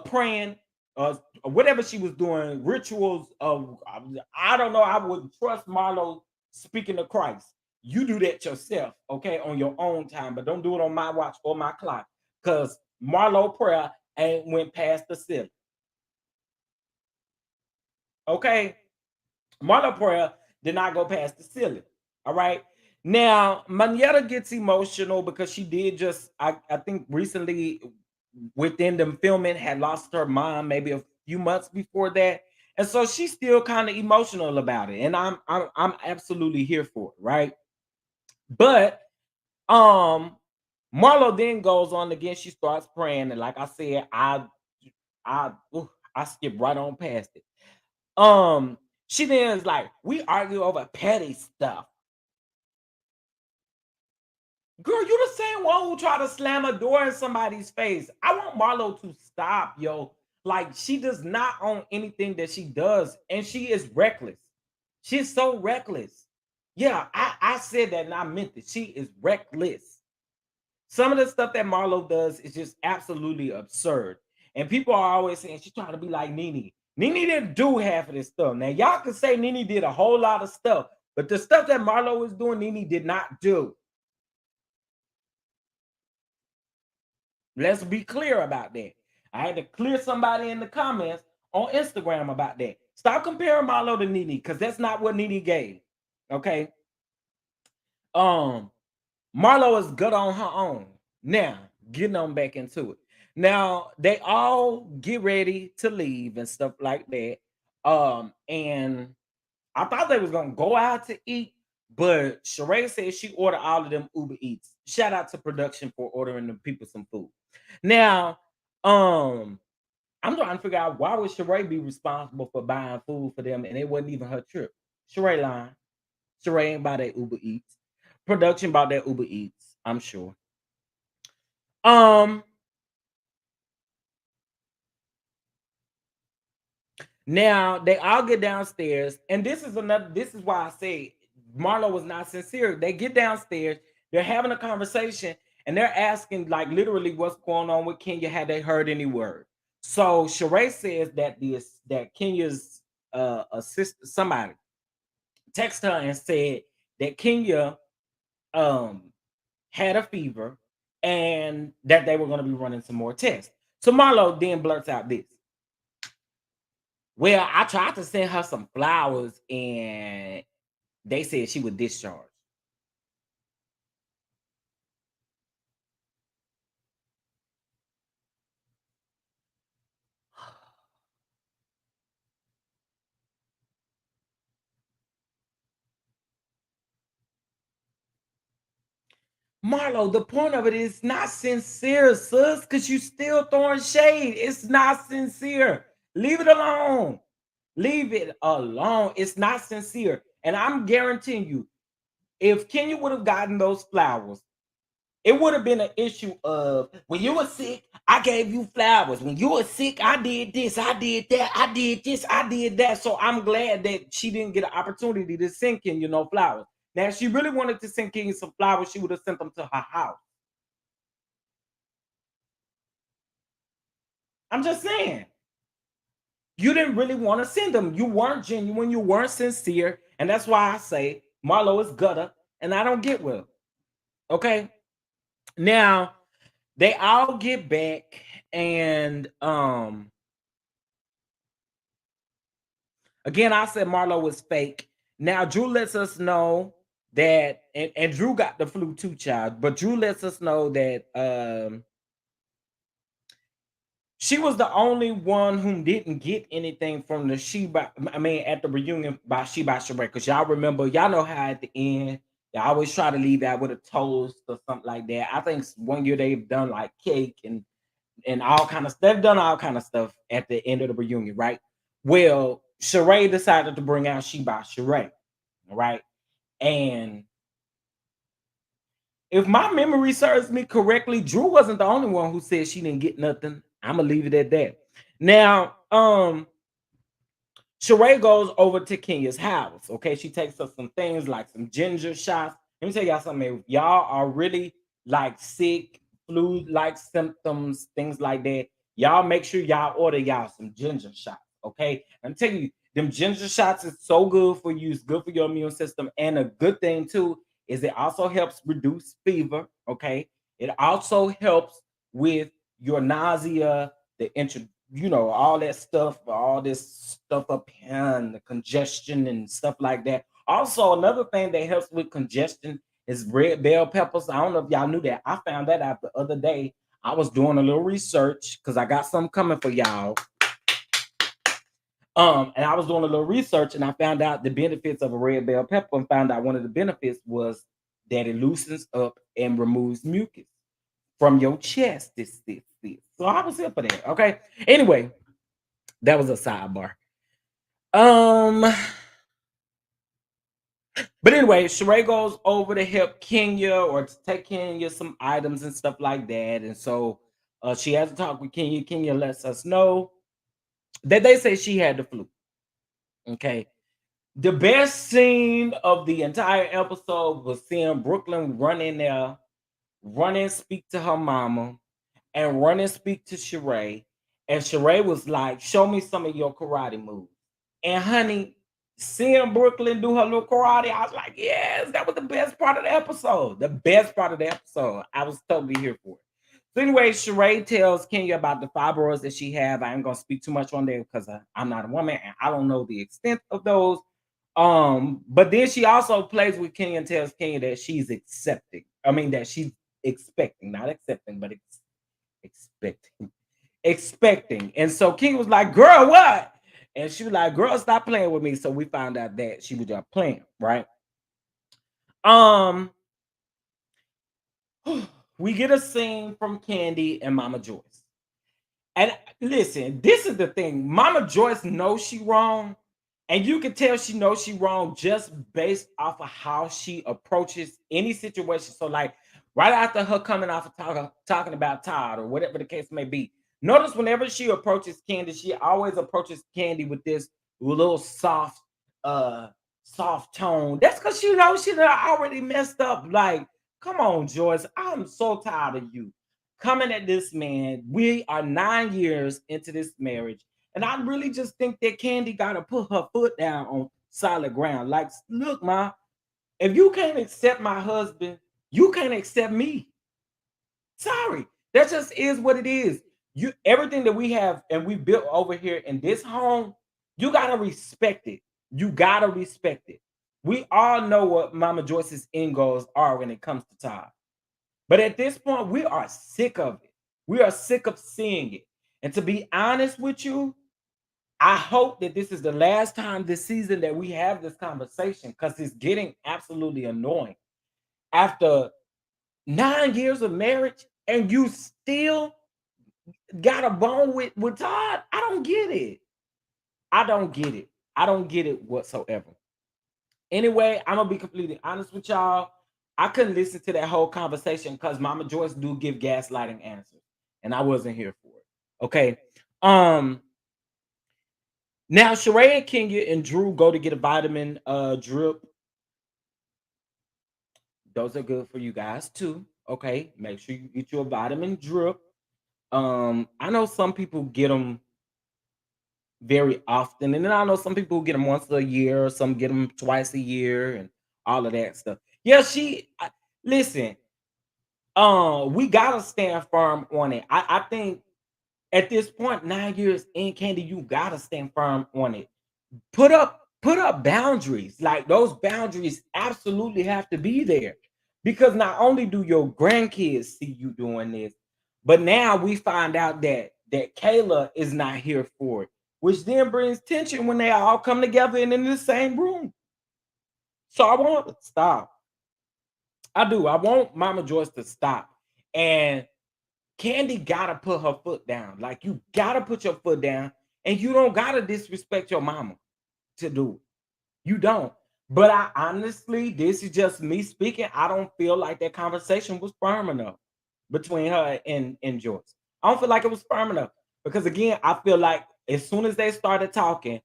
praying, whatever she was doing, rituals of, I don't know. I wouldn't trust Marlo speaking to Christ. You do that yourself, okay, on your own time, but don't do it on my watch or my clock, because Marlo prayer ain't went past the ceiling. Okay. Marlo prayer did not go past the ceiling. All right. Now, Manetta gets emotional because she did just, I think recently within the filming had lost her mom maybe a few months before that. And so she's still kind of emotional about it. And I'm absolutely here for it, right? But um Marlo then goes on again. She starts praying, and like I said, I skip right on past it. She then is like, we argue over petty stuff. Girl, you the same one who tried to slam a door in somebody's face. I want Marlo to stop, yo. Like, she does not own anything that she does, and she is reckless. She's so reckless. Yeah, I said that and I meant it. She is reckless. Some of the stuff that Marlo does is just absolutely absurd. And people are always saying she's trying to be like Nene. Nene didn't do half of this stuff. Now, y'all can say Nene did a whole lot of stuff, but the stuff that Marlo was doing, Nene did not do. Let's be clear about that. I had to clear somebody in the comments on Instagram about that. Stop comparing Marlo to Nene, because that's not what Nene gave. Okay. Um, Marlo is good on her own. Now, getting on back into it. Now, they all get ready to leave and stuff like that. And I thought they was gonna go out to eat, But Sheree said she ordered all of them Uber Eats. Shout out to production for ordering the people some food. Now, um, I'm trying to figure out why would Sheree be responsible for buying food for them and it wasn't even her trip. Sheree lying. Sheree ain't buy that Uber Eats. Production bought that Uber Eats, I'm sure. Um, Now they all get downstairs, and this is why I say Marlo was not sincere. They get downstairs, they're having a conversation, and they're asking, like, literally what's going on with Kenya. Had they heard any word? So Sheree says that that Kenya's assistant, somebody texted her and said that Kenya um had a fever and that they were going to be running some more tests. So Marlo then blurts out this. Well, I tried to send her some flowers and they said she was discharged. Marlo, the point of it is not sincere, sis, because you still throwing shade. It's not sincere. Leave it alone. Leave it alone. It's not sincere. And I'm guaranteeing you, if Kenya would have gotten those flowers, it would have been an issue of when you were sick, I gave you flowers. When you were sick, I did this, I did that, I did this, I did that. So I'm glad that she didn't get an opportunity to send Kenya no flowers. Now, if she really wanted to send Kenya some flowers, she would have sent them to her house. I'm just saying. You didn't really want to send them. You weren't genuine. You weren't sincere. And that's why I say Marlo is gutter and I don't get well. Okay. Now, they all get back and again, I said Marlo was fake. Now Drew lets us know that, and Drew got the flu too, child. But Drew lets us know that she was the only one who didn't get anything from the Sheba. I mean, at the reunion by Sheba Sheree. Because y'all remember, y'all know how at the end they always try to leave out with a toast or something like that. I think one year they've done like cake and all kind of stuff. They've done all kind of stuff at the end of the reunion, right? Well, Sheree decided to bring out Sheba Sheree, right? And if my memory serves me correctly, Drew wasn't the only one who said she didn't get nothing. I'm gonna leave it at that. Now, Sheree goes over to Kenya's house. Okay, she takes us some things like some ginger shots. Let me tell y'all something. If y'all are really like sick, flu-like symptoms, things like that, y'all make sure y'all order y'all some ginger shots. Okay, I'm telling you, them ginger shots is so good for you. It's good for your immune system, and a good thing too is it also helps reduce fever. Okay, it also helps with your nausea, the all that stuff, all this stuff up here, and the congestion and stuff like that. Also, another thing that helps with congestion is red bell peppers. I don't know if y'all knew that. I found that out the other day. I was doing a little research because I got something coming for y'all. And I was doing a little research and I found out the benefits of a red bell pepper and found out one of the benefits was that it loosens up and removes mucus from your chest. This. So I was here for that. Okay. Anyway, that was a sidebar. Um, but anyway, Sheree goes over to help Kenya or to take Kenya some items and stuff like that. And so she has to talk with Kenya. Kenya lets us know that they say she had the flu. Okay. The best scene of the entire episode was seeing Brooklyn run in there, run and speak to her mama, and run and speak to Sheree. And Sheree was like, "Show me some of your karate moves." And honey, seeing Brooklyn do her little karate, I was like, yes, that was the best part of the episode. The best part of the episode. I was totally here for it. So anyway, Sheree tells Kenya about the fibroids that she have. I ain't gonna speak too much on that because I'm not a woman and I don't know the extent of those. But then she also plays with Kenya and tells Kenya that she's accepting. I mean that she's expecting, not accepting, but expecting. Expecting. And so Kenya was like, girl, what? And she was like, girl, stop playing with me. So we found out that she was just playing, right? Um, we get a scene from Candy and Mama Joyce. And listen, this is the thing. Mama Joyce knows she wrong, and you can tell she knows she wrong just based off of how she approaches any situation. So, like right after her coming off of talking about Todd or whatever the case may be, notice whenever she approaches Candy, she always approaches Candy with this little uh, soft tone. That's because she knows she done already messed up. Like, come on, Joyce, I'm so tired of you coming at this man. We are 9 years into this marriage. And I really just think that Candy got to put her foot down on solid ground. Like, look, ma, if you can't accept my husband, you can't accept me. Sorry. That just is what it is. You everything that we have and we built over here in this home, you gotta respect it. You gotta respect it. We all know what Mama Joyce's end goals are when it comes to Todd. But at this point, we are sick of it. We are sick of seeing it. And to be honest with you, I hope that this is the last time this season that we have this conversation because it's getting absolutely annoying. After 9 years of marriage and you still got a bone with Todd, I don't get it. I don't get it. I don't get it whatsoever. Anyway, I'm gonna be completely honest with y'all. I couldn't listen to that whole conversation because Mama Joyce do give gaslighting answers, and I wasn't here for it. Okay. Um. Now Sheree and Kenya and Drew go to get a vitamin drip. Those are good for you guys too. Okay. Make sure you get your vitamin drip. I know some people get them very often, and then I know some people get them once a year, or some get them twice a year, and all of that stuff. Yeah, listen. We gotta stand firm on it. I think at this point, 9 years in, Candy, you gotta stand firm on it. Put up boundaries. Like those boundaries absolutely have to be there. Because not only do your grandkids see you doing this, but now we find out that Kayla is not here for it, which then brings tension when they all come together and in the same room. So I want to stop. I do. I want Mama Joyce to stop. And Candy gotta put her foot down. Like you gotta put your foot down, and you don't gotta disrespect your mama to do it. You don't. But I honestly, this is just me speaking. I don't feel like that conversation was firm enough between her and Joyce. I don't feel like it was firm enough because again, I feel like as soon as they started talking,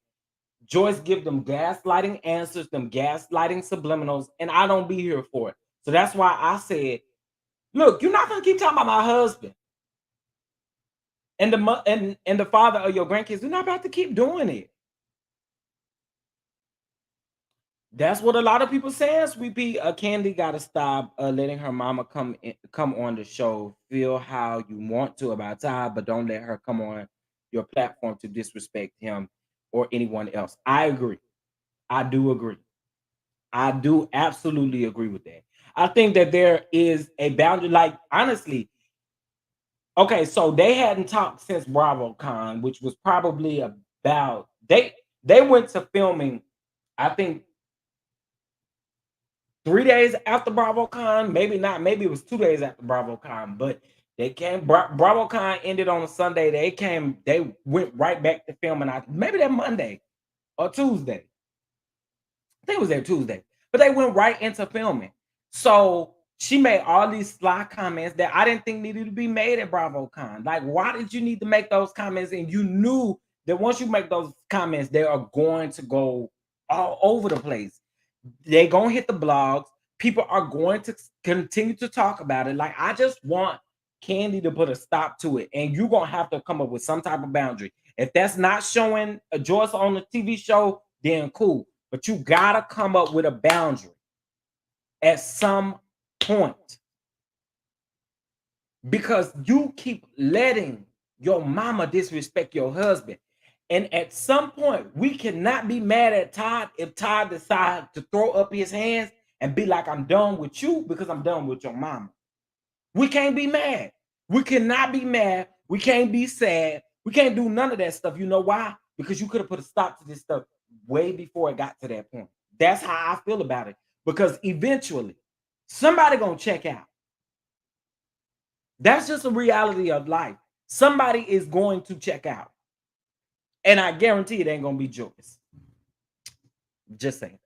Joyce give them gaslighting answers, them gaslighting subliminals, and I don't be here for it. So that's why I said, look, you're not gonna keep talking about my husband and and the father of your grandkids. You're not about to keep doing it. That's what a lot of people saying. Sweet Pea, Candy got to stop letting her mama come on the show. Feel how you want to about Todd, but don't let her come on your platform to disrespect him or anyone else. I agree. I do agree. I do absolutely agree with that. I think that there is a boundary. Like honestly, okay, so they hadn't talked since BravoCon, which was probably about they went to filming. I think 3 days after BravoCon, maybe not, maybe it was 2 days after BravoCon, but they came. BravoCon ended on a Sunday. They went right back to filming. Maybe that Monday or Tuesday. I think it was there Tuesday, but they went right into filming. So she made all these sly comments that I didn't think needed to be made at BravoCon. Like, why did you need to make those comments? And you knew that once you make those comments, they are going to go all over the place. They're gonna hit the blogs. People are going to continue to talk about it. Like, I just want Candy to put a stop to it, and you're gonna have to come up with some type of boundary. If that's not showing a Joyce on the TV show, then cool. But you gotta come up with a boundary at some point because you keep letting your mama disrespect your husband. And at some point, we cannot be mad at Todd if Todd decides to throw up his hands and be like, I'm done with you because I'm done with your mama. We can't be mad. We cannot be mad. We can't be sad. We can't do none of that stuff. You know why? Because you could have put a stop to this stuff way before it got to that point. That's how I feel about it. because eventually somebody gonna check out. That's just a reality of life. Somebody is going to check out, and I guarantee it ain't gonna be Joyce. Just saying.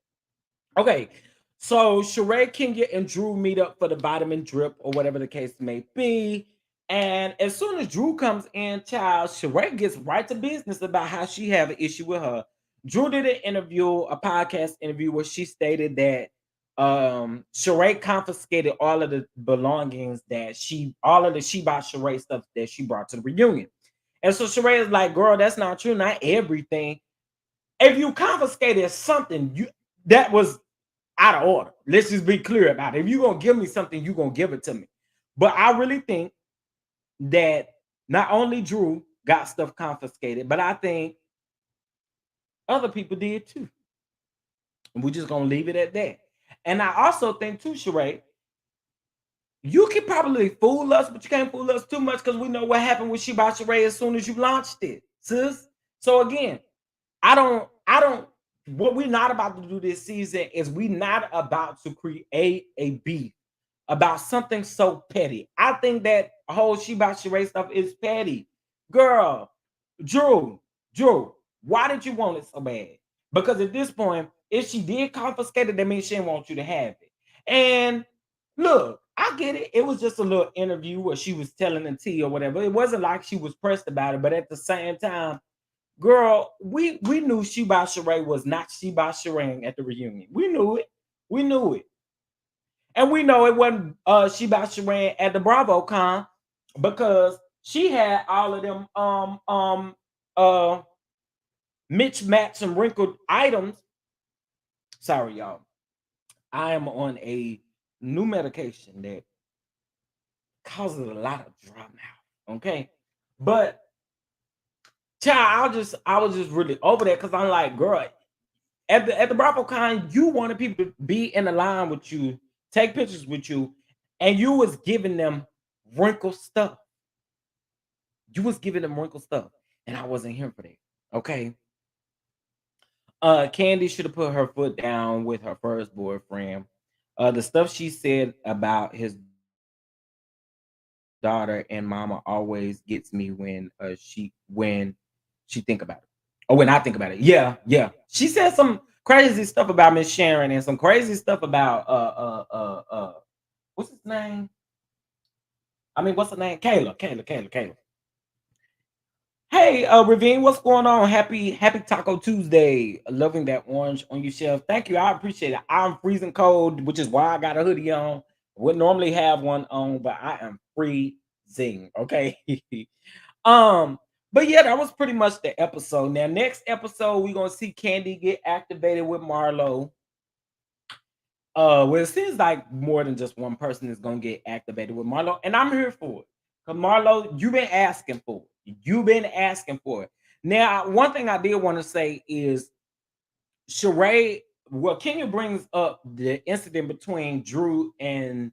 Okay, so Sheree, Kenya, and Drew meet up for the vitamin drip or whatever the case may be. And as soon as Drew comes in, child, Sheree gets right to business about how she have an issue with her. Drew did an interview, a podcast interview, where she stated that Sheree confiscated all of the belongings that all of the she bought Sheree stuff that she brought to the reunion. And so Sheree is like, girl, that's not true, not everything. If you confiscated something, that was out of order. Let's just be clear about it. If you're gonna give me something, you're gonna give it to me. But I really think that not only Drew got stuff confiscated, but I think other people did too. And we're just gonna leave it at that. And I also think too, Sheree, you can probably fool us, but you can't fool us too much because we know what happened with She By Sheree as soon as you launched it, sis. So again, I don't what we're not about to do this season is we not about to create a beef about something so petty. I think that whole She By Sheree stuff is petty. Girl, Drew, Drew, why did you want it so bad? Because at this point, if she did confiscate it, that means she didn't want you to have it. And look, I get it. It was just a little interview where she was telling the tea or whatever. It wasn't like she was pressed about it, but at the same time, girl, we knew She By Sheree was not She By Sheree at the reunion. We knew it. We knew it. And we know it wasn't She By Sheree at the BravoCon because she had all of them uh mismatched and wrinkled items. Sorry, y'all. I am on a new medication that causes a lot of dry mouth. Okay. But child, I was just really over that because I'm like, girl, at the BravoCon, you wanted people to be in the line with you, take pictures with you, and you was giving them wrinkled stuff. You was giving them wrinkled stuff, and I wasn't here for that. Okay. Candy should have put her foot down with her first boyfriend. The stuff she said about his daughter and mama always gets me when she think about it. Or when I think about it. Yeah. She said some crazy stuff about Miss Sharon and some crazy stuff about what's his name? What's her name? Kayla. Hey, Ravine, what's going on? Happy Taco Tuesday. Loving that orange on your shelf. Thank you. I appreciate it. I'm freezing cold, which is why I got a hoodie on. Would normally have one on, but I am freezing. Okay. um, but yeah, that was pretty much the episode. Now, next episode, we're gonna see Candy get activated with Marlo. Well, it seems like more than just one person is gonna get activated with Marlo, and I'm here for it. Cause Marlo, you've been asking for it. You've been asking for it. Now, one thing I did want to say is Sheree. Well, Kenya brings up the incident between Drew and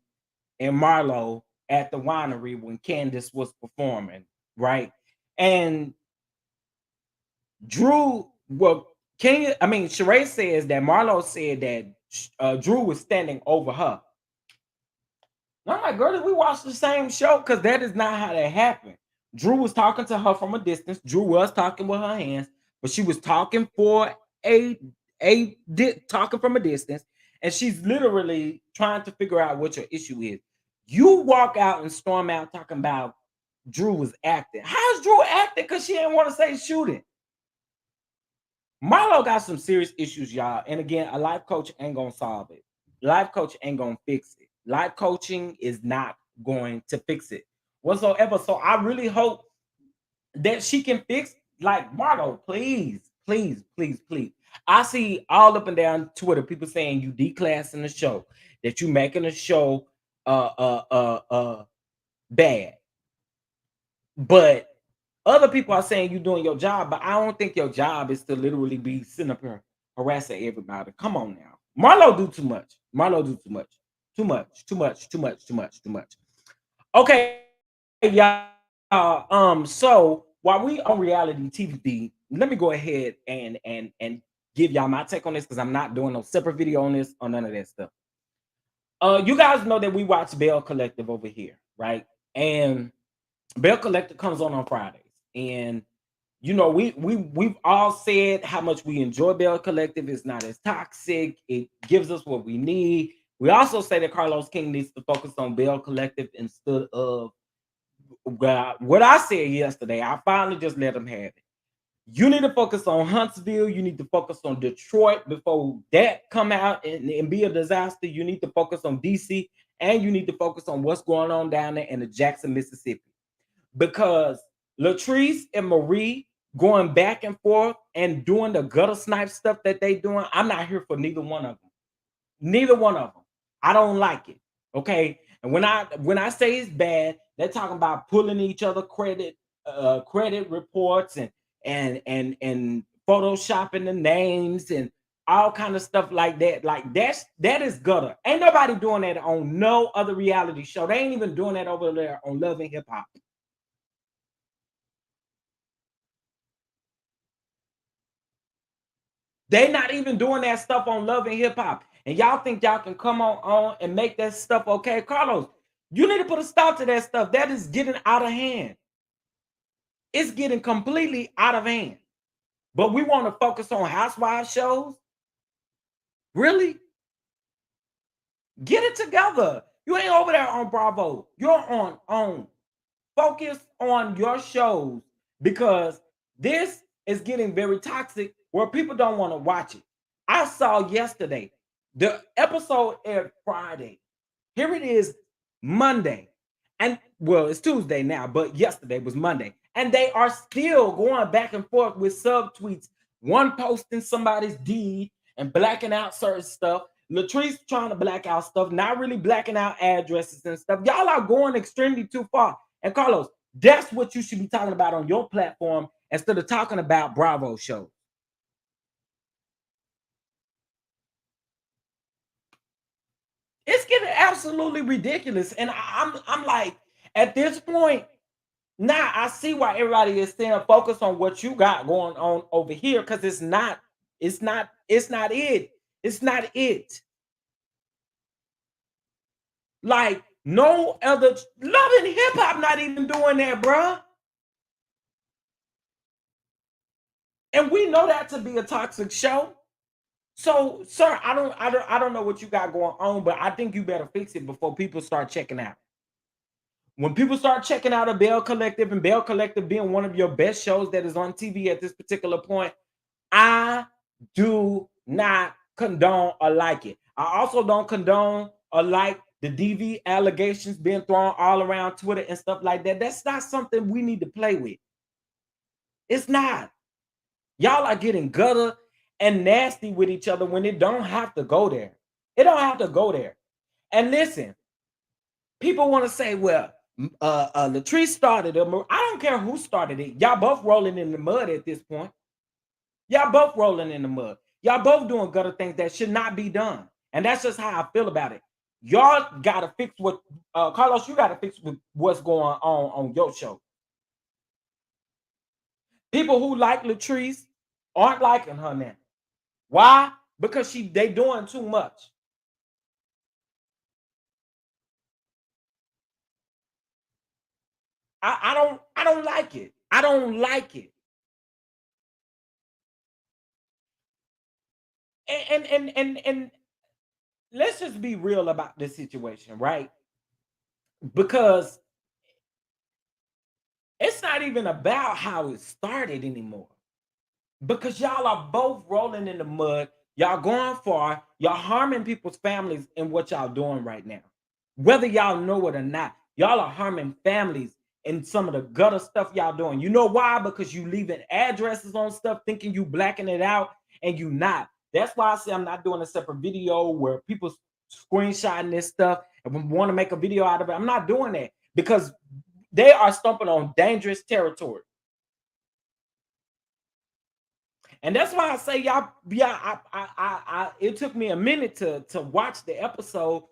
Marlo at the winery when Candace was performing, right? And Drew, well, Sheree says that Marlo said that Drew was standing over her. And I'm like, girl, did we watch the same show? Because that is not how that happened. Drew was talking to her from a distance. Drew was talking with her hands, but she was talking for talking from a distance, and she's literally trying to figure out what your issue is. You walk out and storm out talking about Drew was acting. How's Drew acting? Because she didn't want to say shooting. Marlo got some serious issues, y'all. And again, a life coach ain't gonna solve it. Life coach ain't gonna fix it. Life coaching is not going to fix it whatsoever. So I really hope that she can fix, like, Marlo, please, please, please, please. I see all up and down Twitter people saying you declassing the show, that you making the show bad. But other people are saying you're doing your job, but I don't think your job is to literally be sitting up here harassing everybody. Come on now. Marlo do too much. Marlo do too much. Too much. Too much. Too much. Too much. Too much. Okay, y'all. So while we on reality TV, let me go ahead and give give y'all my take on this because I'm not doing no separate video on this or none of that stuff. You guys know that we watch Bell Collective over here, right? And Bell Collective comes on Fridays, and you know we've all said how much we enjoy Bell Collective. It's not as toxic. It gives us what we need. We also say that Carlos King needs to focus on Bell Collective instead of what I said yesterday. I finally just let him have it. You need to focus on Huntsville. You need to focus on Detroit before that come out and be a disaster. You need to focus on DC, and you need to focus on what's going on down there in the Jackson, Mississippi. Because Latrice and Marie going back and forth and doing the gutter snipe stuff that they doing, I'm not here for neither one of them. Neither one of them. I don't like it. Okay. And when I say it's bad, they're talking about pulling each other credit reports and photoshopping the names and all kind of stuff like that. Like that is gutter. Ain't nobody doing that on no other reality show. They ain't even doing that over there on Love and Hip Hop. They not even doing that stuff on Love and Hip Hop. And y'all think y'all can come on and make that stuff okay? Carlos, you need to put a stop to that stuff. That is getting out of hand. It's getting completely out of hand. But we want to focus on Housewives shows? Really? Get it together. You ain't over there on Bravo. You're on. Focus on your shows because this is getting very toxic where people don't want to watch it. I saw yesterday the episode aired Friday. Here it is Monday. And well, it's Tuesday now, but yesterday was Monday. And they are still going back and forth with subtweets, one posting somebody's deed and blacking out certain stuff. Latrice trying to black out stuff, not really blacking out addresses and stuff. Y'all are going extremely too far. And Carlos, that's what you should be talking about on your platform instead of talking about Bravo shows. It's getting absolutely ridiculous. And I'm like, at this point, now I see why everybody is saying focus on what you got going on over here because it's not it. It's not it. Like no other Love and Hip Hop not even doing that, bruh. And we know that to be a toxic show. So, sir, I don't know what you got going on, but I think you better fix it before people start checking out. When people start checking out a Bell Collective and Bell Collective being one of your best shows that is on TV at this particular point, I do not condone or like it. I also don't condone or like the DV allegations being thrown all around Twitter and stuff like that. That's not something we need to play with. It's not. Y'all are getting gutter and nasty with each other when it don't have to go there. It don't have to go there. And listen, people want to say, well, Latrice started it. I don't care who started it. Y'all both rolling in the mud at this point. Y'all both rolling in the mud. Y'all both doing gutter things that should not be done. And that's just how I feel about it. Y'all got to fix what, Carlos, you got to fix what's going on your show. People who like Latrice aren't liking her now. Why? Because they doing too much. I don't like it. I don't like it. And let's just be real about this situation, right? Because it's not even about how it started anymore. Because y'all are both rolling in the mud. Y'all going far. Y'all harming people's families in what y'all doing right now. Whether y'all know it or not, y'all are harming families in some of the gutter stuff y'all doing. You know why? Because you leaving addresses on stuff thinking you blacking it out and you not. That's why I say I'm not doing a separate video where people screenshotting this stuff and want to make a video out of it. I'm not doing that because they are stomping on dangerous territory. And that's why I say y'all, yeah, it took me a minute to watch the episode,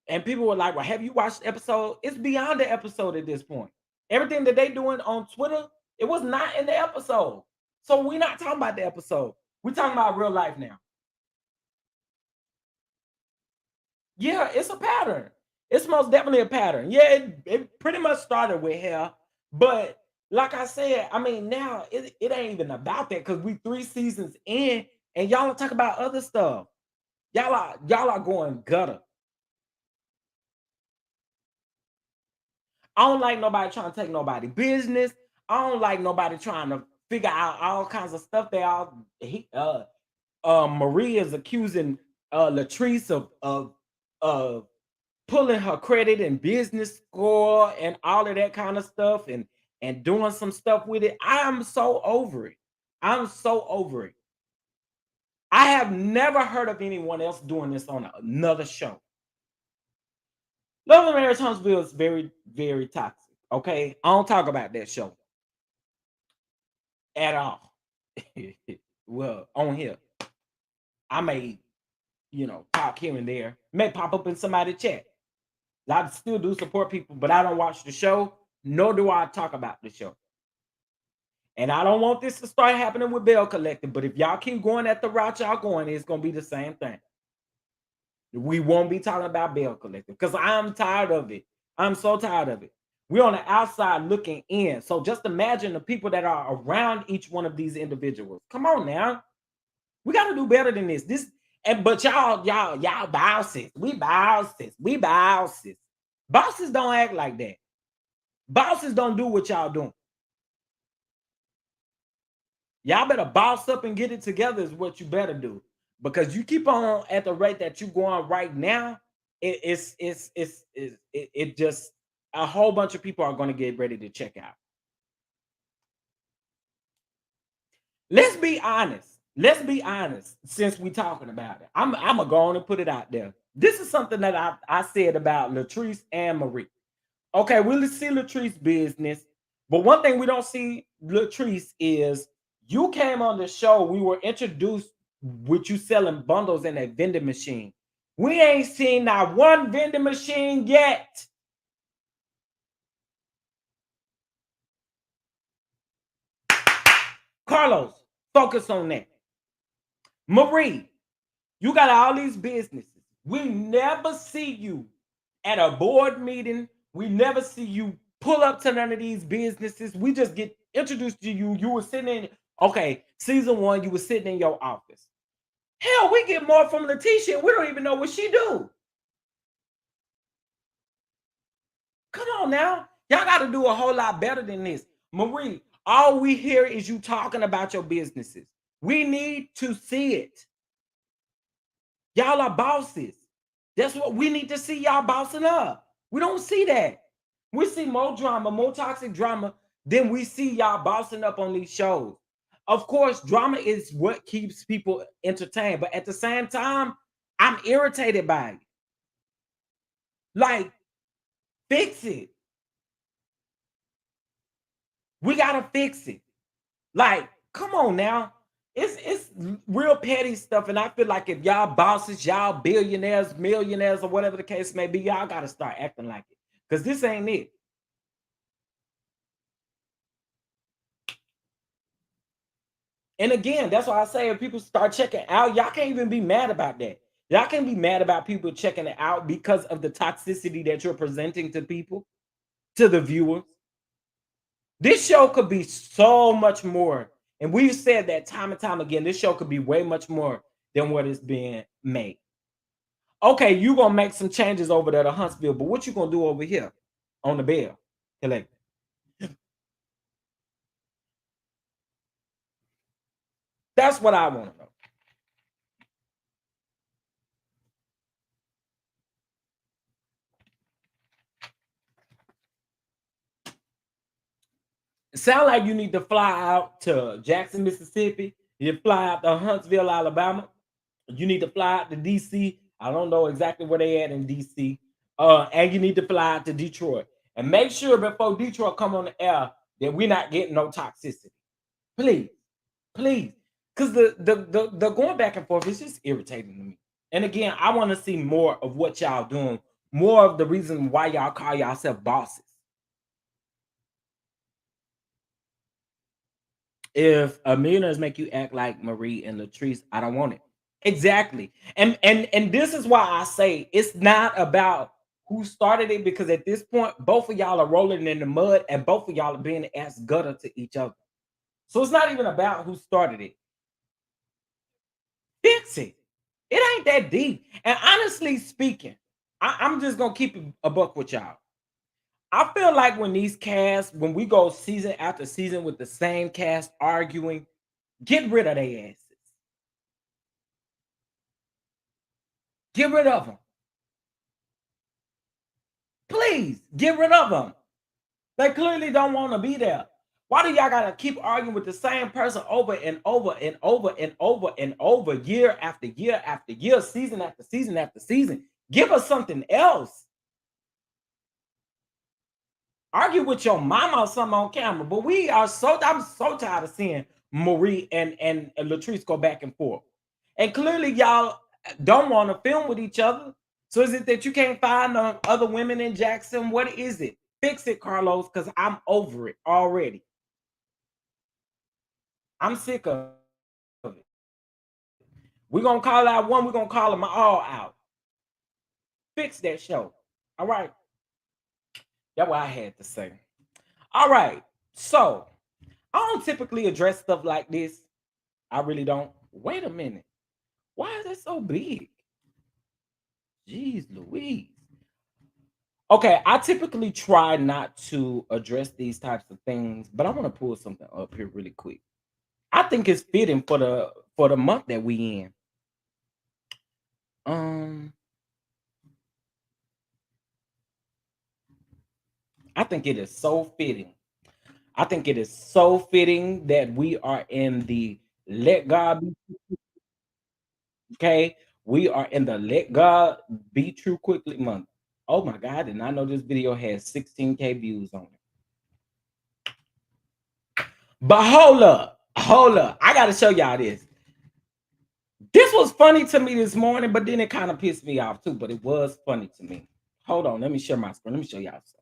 and people were like, "Well, have you watched the episode?" It's beyond the episode at this point. Everything that they doing on Twitter, it was not in the episode. So we're not talking about the episode. We're talking about real life now. Yeah, it's a pattern. It's most definitely a pattern. Yeah, it pretty much started with hair, but like I said, I mean, now it ain't even about that because we 3 seasons in, and y'all talk about other stuff. Y'all are going gutter. I don't like nobody trying to take nobody business. I don't like nobody trying to figure out all kinds of stuff. Marie is accusing Latrice of pulling her credit and business score and all of that kind of stuff and doing some stuff with it. I am so over it. I'm so over it. I have never heard of anyone else doing this on another show. Love and Marriage Huntsville is very, very toxic. Okay. I don't talk about that show at all. Well, on here. I may, talk here and there. May pop up in somebody's chat. I still do support people, but I don't watch the show, nor do I talk about the show. And I don't want this to start happening with Bell Collective, but if y'all keep going at the route y'all going, it's going to be the same thing. We won't be talking about Bell Collective because I'm tired of it. I'm so tired of it. We're on the outside looking in. So just imagine the people that are around each one of these individuals. Come on now. We got to do better than this. But y'all bosses. We bosses. We bosses. Bosses don't act like that. Bosses don't do what y'all doing. Y'all better boss up and get it together is what you better do. Because you keep on at the rate that you're going right now, it just a whole bunch of people are going to get ready to check out. Let's be honest. Let's be honest. Since we're talking about it, I'm gonna go on and put it out there. This is something that I said about Latrice and Marie. Okay, we'll see Latrice business, but one thing we don't see Latrice is you came on the show. We were introduced with you selling bundles in a vending machine. We ain't seen not one vending machine yet. Carlos, focus on that. Marie, you got all these businesses. We never see you at a board meeting. We never see you pull up to none of these businesses. We just get introduced to you. You were sitting in, okay, season 1, you were sitting in your office. Hell, we get more from Letitia. We don't even know what she do. Come on now. Y'all got to do a whole lot better than this. Marie, all we hear is you talking about your businesses. We need to see it. Y'all are bosses. That's what we need to see, y'all bossing up. We don't see that. We see more drama, more toxic drama than we see y'all bossing up on these shows. Of course, drama is what keeps people entertained, but at the same time, I'm irritated by it. Like, fix it. We gotta fix it. Like, come on now. It's real petty stuff, and I feel like if y'all bosses, y'all billionaires, millionaires, or whatever the case may be, y'all gotta start acting like it. Because this ain't it. And again, that's why I say if people start checking out, y'all can't even be mad about that. Y'all can't be mad about people checking it out because of the toxicity that you're presenting to people, to the viewers. This show could be so much more. And we've said that time and time again, this show could be way much more than what is being made. Okay, you're going to make some changes over there to Huntsville, but what you going to do over here on the Bell? That's what I want to know. It sounds like you need to fly out to Jackson, Mississippi. You fly out to Huntsville, Alabama. You need to fly out to DC. I don't know exactly where they at in DC. And you need to fly out to Detroit. And make sure before Detroit come on the air that we're not getting no toxicity. Please. Please. Because the going back and forth is just irritating to me. And again, I want to see more of what y'all doing. More of the reason why y'all call yourself bosses. If a millionaires make you act like Marie and Latrice, I don't want it. Exactly. And this is why I say it's not about who started it, because at this point, both of y'all are rolling in the mud and both of y'all are being ass gutter to each other. So it's not even about who started it. Fix it. It ain't that deep. And honestly speaking, I'm just gonna keep it a buck with y'all. I feel like when these casts, when we go season after season with the same cast arguing, get rid of their asses. Get rid of them. Please get rid of them. They clearly don't want to be there. Why do y'all gotta keep arguing with the same person over and over and over and over and over, year after year after year, season after season after season? Give us something else. Argue with your mama or something on camera. But I'm so tired of seeing Marie and Latrice go back and forth. And clearly y'all don't want to film with each other. So is it that you can't find other women in Jackson? What is it? Fix it, Carlos, because I'm over it already. I'm sick of it. We're gonna call out one, we're gonna call them all out. Fix that show. All right. That's what I had to say. All right. So I don't typically address stuff like this. I really don't. Wait a minute. Why is it so big? Jeez Louise. Okay, I typically try not to address these types of things, but I want to pull something up here really quick. I think it's fitting for the month that we in. Um, I think it is so fitting. I think it is so fitting that we are in the let God be okay. We are in the let God be true quickly month. Oh my God, I did not know this video has 16K views on it. But hold up. I gotta show y'all this. This was funny to me this morning, but then it kind of pissed me off too. But it was funny to me. Hold on, let me share my screen. Let me show y'all something.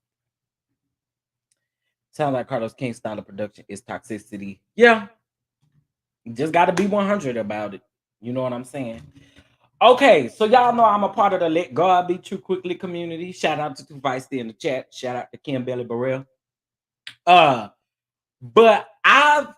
Sound like Carlos King's style of production is toxicity. Yeah, you just got to be 100 about it. You know what I'm saying? Okay, so y'all know I'm a part of the Let God Be True Quickly community. Shout out to Two Feisty in the chat. Shout out to Kim Belly Burrell. But I've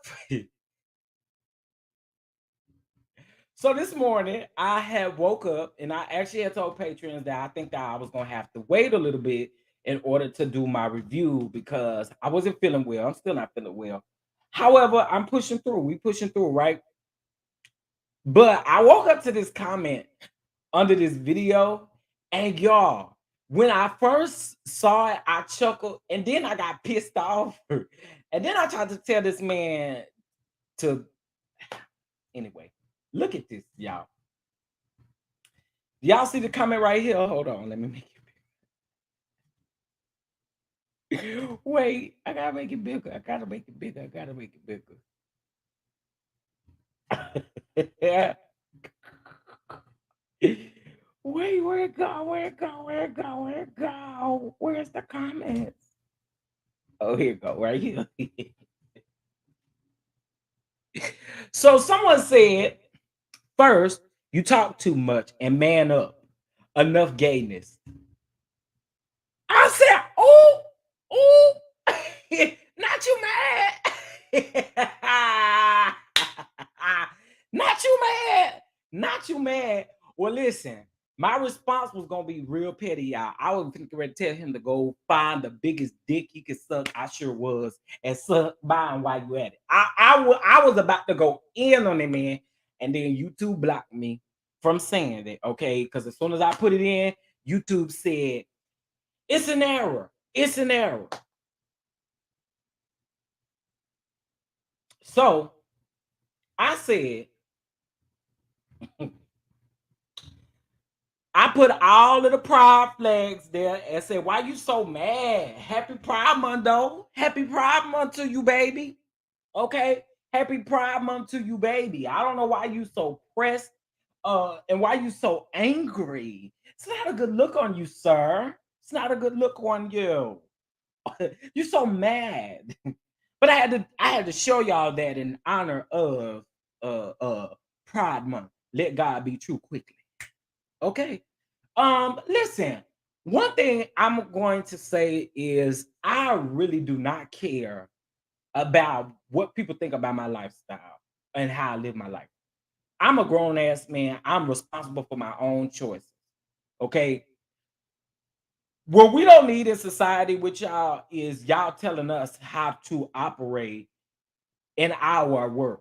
so this morning I had woke up and I actually had told patrons that I think that I was gonna have to wait a little bit in order to do my review because I wasn't feeling well. I'm still not feeling well. However, I'm pushing through. We pushing through, right? But I woke up to this comment under this video, and y'all, when I first saw it, I chuckled, and then I got pissed off, and then I tried to tell this man to anyway. Look at this, y'all. Y'all see the comment right here? Hold on, let me make it bigger. Wait, I gotta make it bigger. I gotta make it bigger. I gotta make it bigger. Yeah. Wait, where it go? Where it go? Where it go? Where it go? Where's the comments? Oh, here it go, right here. So someone said, first, you talk too much and man up. Enough gayness. I said, oh, oh, not you mad. Not you mad. Not you mad. Well, listen, my response was gonna be real petty, y'all. I was ready to tell him to go find the biggest dick he could suck. I sure was, and suck mine while you at it. I was about to go in on him, man, and then YouTube blocked me from saying that. Okay, because as soon as I put it in, YouTube said it's an error. It's an error. So I said, I put all of the pride flags there and said, why you so mad? Happy Pride Month, though. Happy Pride Month to you, baby. Okay? Happy Pride Month to you, baby. I don't know why you so pressed and why you so angry. It's not a good look on you, sir. It's not a good look on you. You're so mad. But I had to show y'all that in honor of uh uh Pride Month. Let God be true quickly. Okay. Listen, one thing I'm going to say is I really do not care about what people think about my lifestyle and how I live my life. I'm a grown ass man. I'm responsible for my own choices. Okay. What we don't need in society with y'all is y'all telling us how to operate in our world.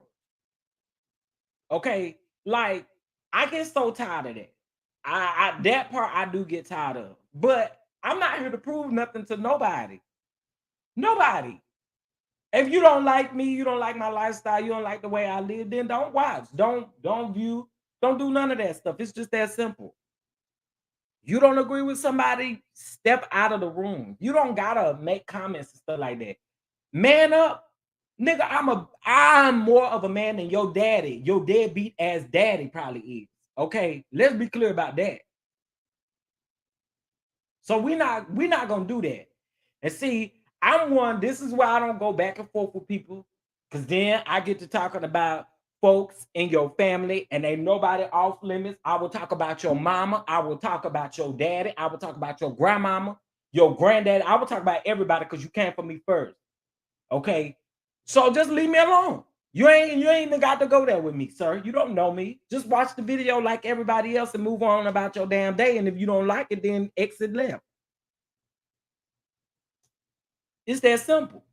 Okay. Like, I get so tired of that. I that part I do get tired of. But I'm not here to prove nothing to nobody. Nobody. If you don't like me, you don't like my lifestyle, you don't like the way I live, then don't watch. Don't view, don't do none of that stuff. It's just that simple. You don't agree with somebody, step out of the room. You don't gotta make comments and stuff like that. Man up. Nigga, I'm more of a man than your daddy. Your deadbeat ass daddy probably is. Okay, let's be clear about that. So we're not gonna do that. And see, I'm one. This is why I don't go back and forth with people, because then I get to talking about folks in your family, and ain't nobody off limits. I will talk about your mama. I will talk about your daddy. I will talk about your grandmama, your granddaddy. I will talk about everybody because you came for me first. Okay, so just leave me alone. You ain't even got to go there with me, sir. You don't know me. Just watch the video like everybody else and move on about your damn day. And if you don't like it, then exit left. It's that simple.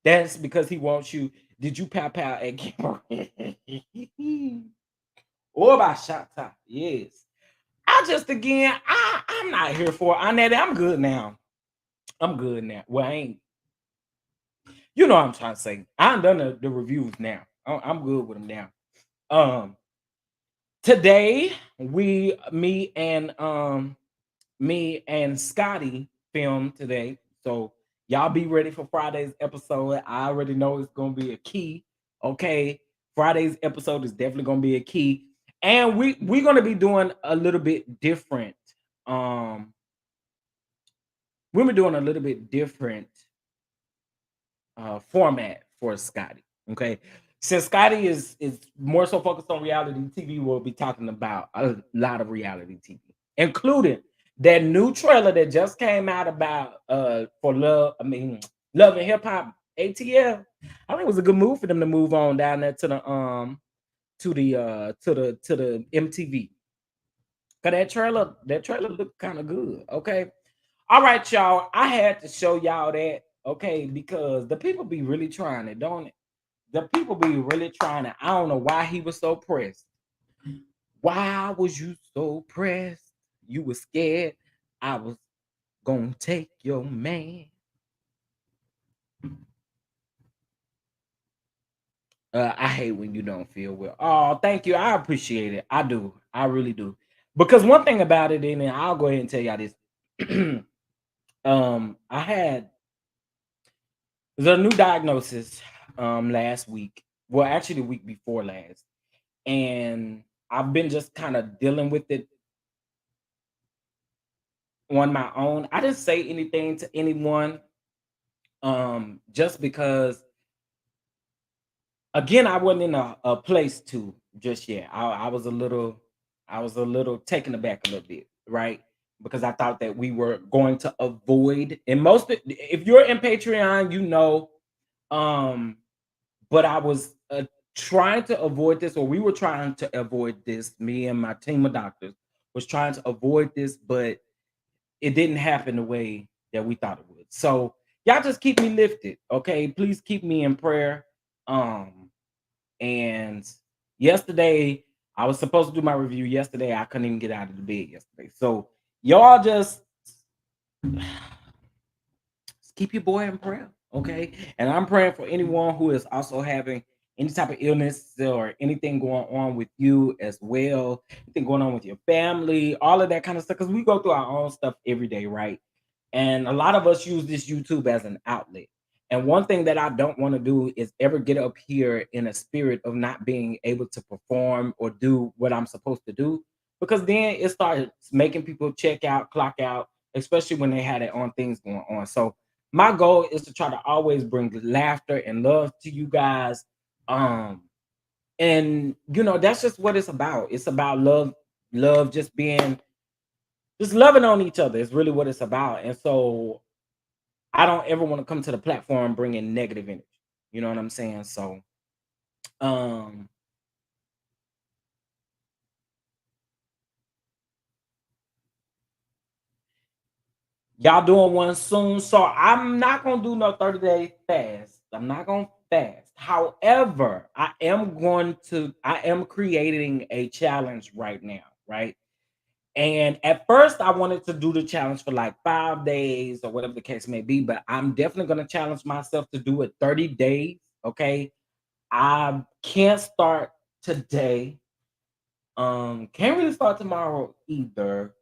That's because he wants you. Did you pow pow at Kimber? Or by Shata? Yes. I just again, I'm not here for Annette. I'm good now. I'm good now. Well, I ain't. You know what I'm trying to say. I'm done the reviews now. I'm good with them now. Um, Today me and Scotty filmed today. So y'all be ready for Friday's episode. I already know it's gonna be a key. Okay. Friday's episode is definitely gonna be a key. And we're gonna be doing a little bit different. Um, we're doing a little bit different format for Scotty. Okay. Since Scotty is more so focused on reality TV, we'll be talking about a lot of reality TV, including that new trailer that just came out about for love. I mean, Love and Hip Hop ATL. I think it was a good move for them to move on down there to the MTV. Cause that trailer looked kind of good. Okay. All right, y'all. I had to show y'all that, okay, because the people be really trying it, don't it? The people be really trying it. I don't know why he was so pressed. Why was you so pressed? You were scared I was gonna take your man. I hate when you don't feel well. Oh, thank you. I appreciate it. I do. I really do. Because one thing about it, and then I'll go ahead and tell y'all this. I had the new diagnosis last week. Well, actually the week before last. And I've been just kind of dealing with it on my own. I didn't say anything to anyone just because again I wasn't in a place to just yet. I was a little taken aback a little bit, right? Because I thought that we were going to avoid, and if you're in Patreon, you know, um but I was trying to avoid this, or we were trying to avoid this. Me and my team of doctors was trying to avoid this, but it didn't happen the way that we thought it would. So y'all just keep me lifted, okay? Please keep me in prayer. Um, and yesterday I was supposed to do my review yesterday. I couldn't even get out of the bed yesterday. So y'all just keep your boy in prayer, okay? And I'm praying for anyone who is also having any type of illness or anything going on with you as well, anything going on with your family, all of that kind of stuff. Because we go through our own stuff every day, right? And a lot of us use this YouTube as an outlet. And one thing that I don't want to do is ever get up here in a spirit of not being able to perform or do what I'm supposed to do, because then it starts making people check out, clock out, especially when they had their own things going on. So my goal is to try to always bring laughter and love to you guys. Um, and that's just what it's about. It's about love just being just loving on each other is really what it's about. And so I don't ever want to come to the platform bringing negative energy. You know what I'm saying? So um y'all doing one soon. So I'm not gonna do no 30-day fast. I'm not gonna fast. However, I am creating a challenge right now, right? And at first, I wanted to do the challenge for like 5 days or whatever the case may be, but I'm definitely going to challenge myself to do it 30 days. Okay. I can't start today. Can't really start tomorrow either.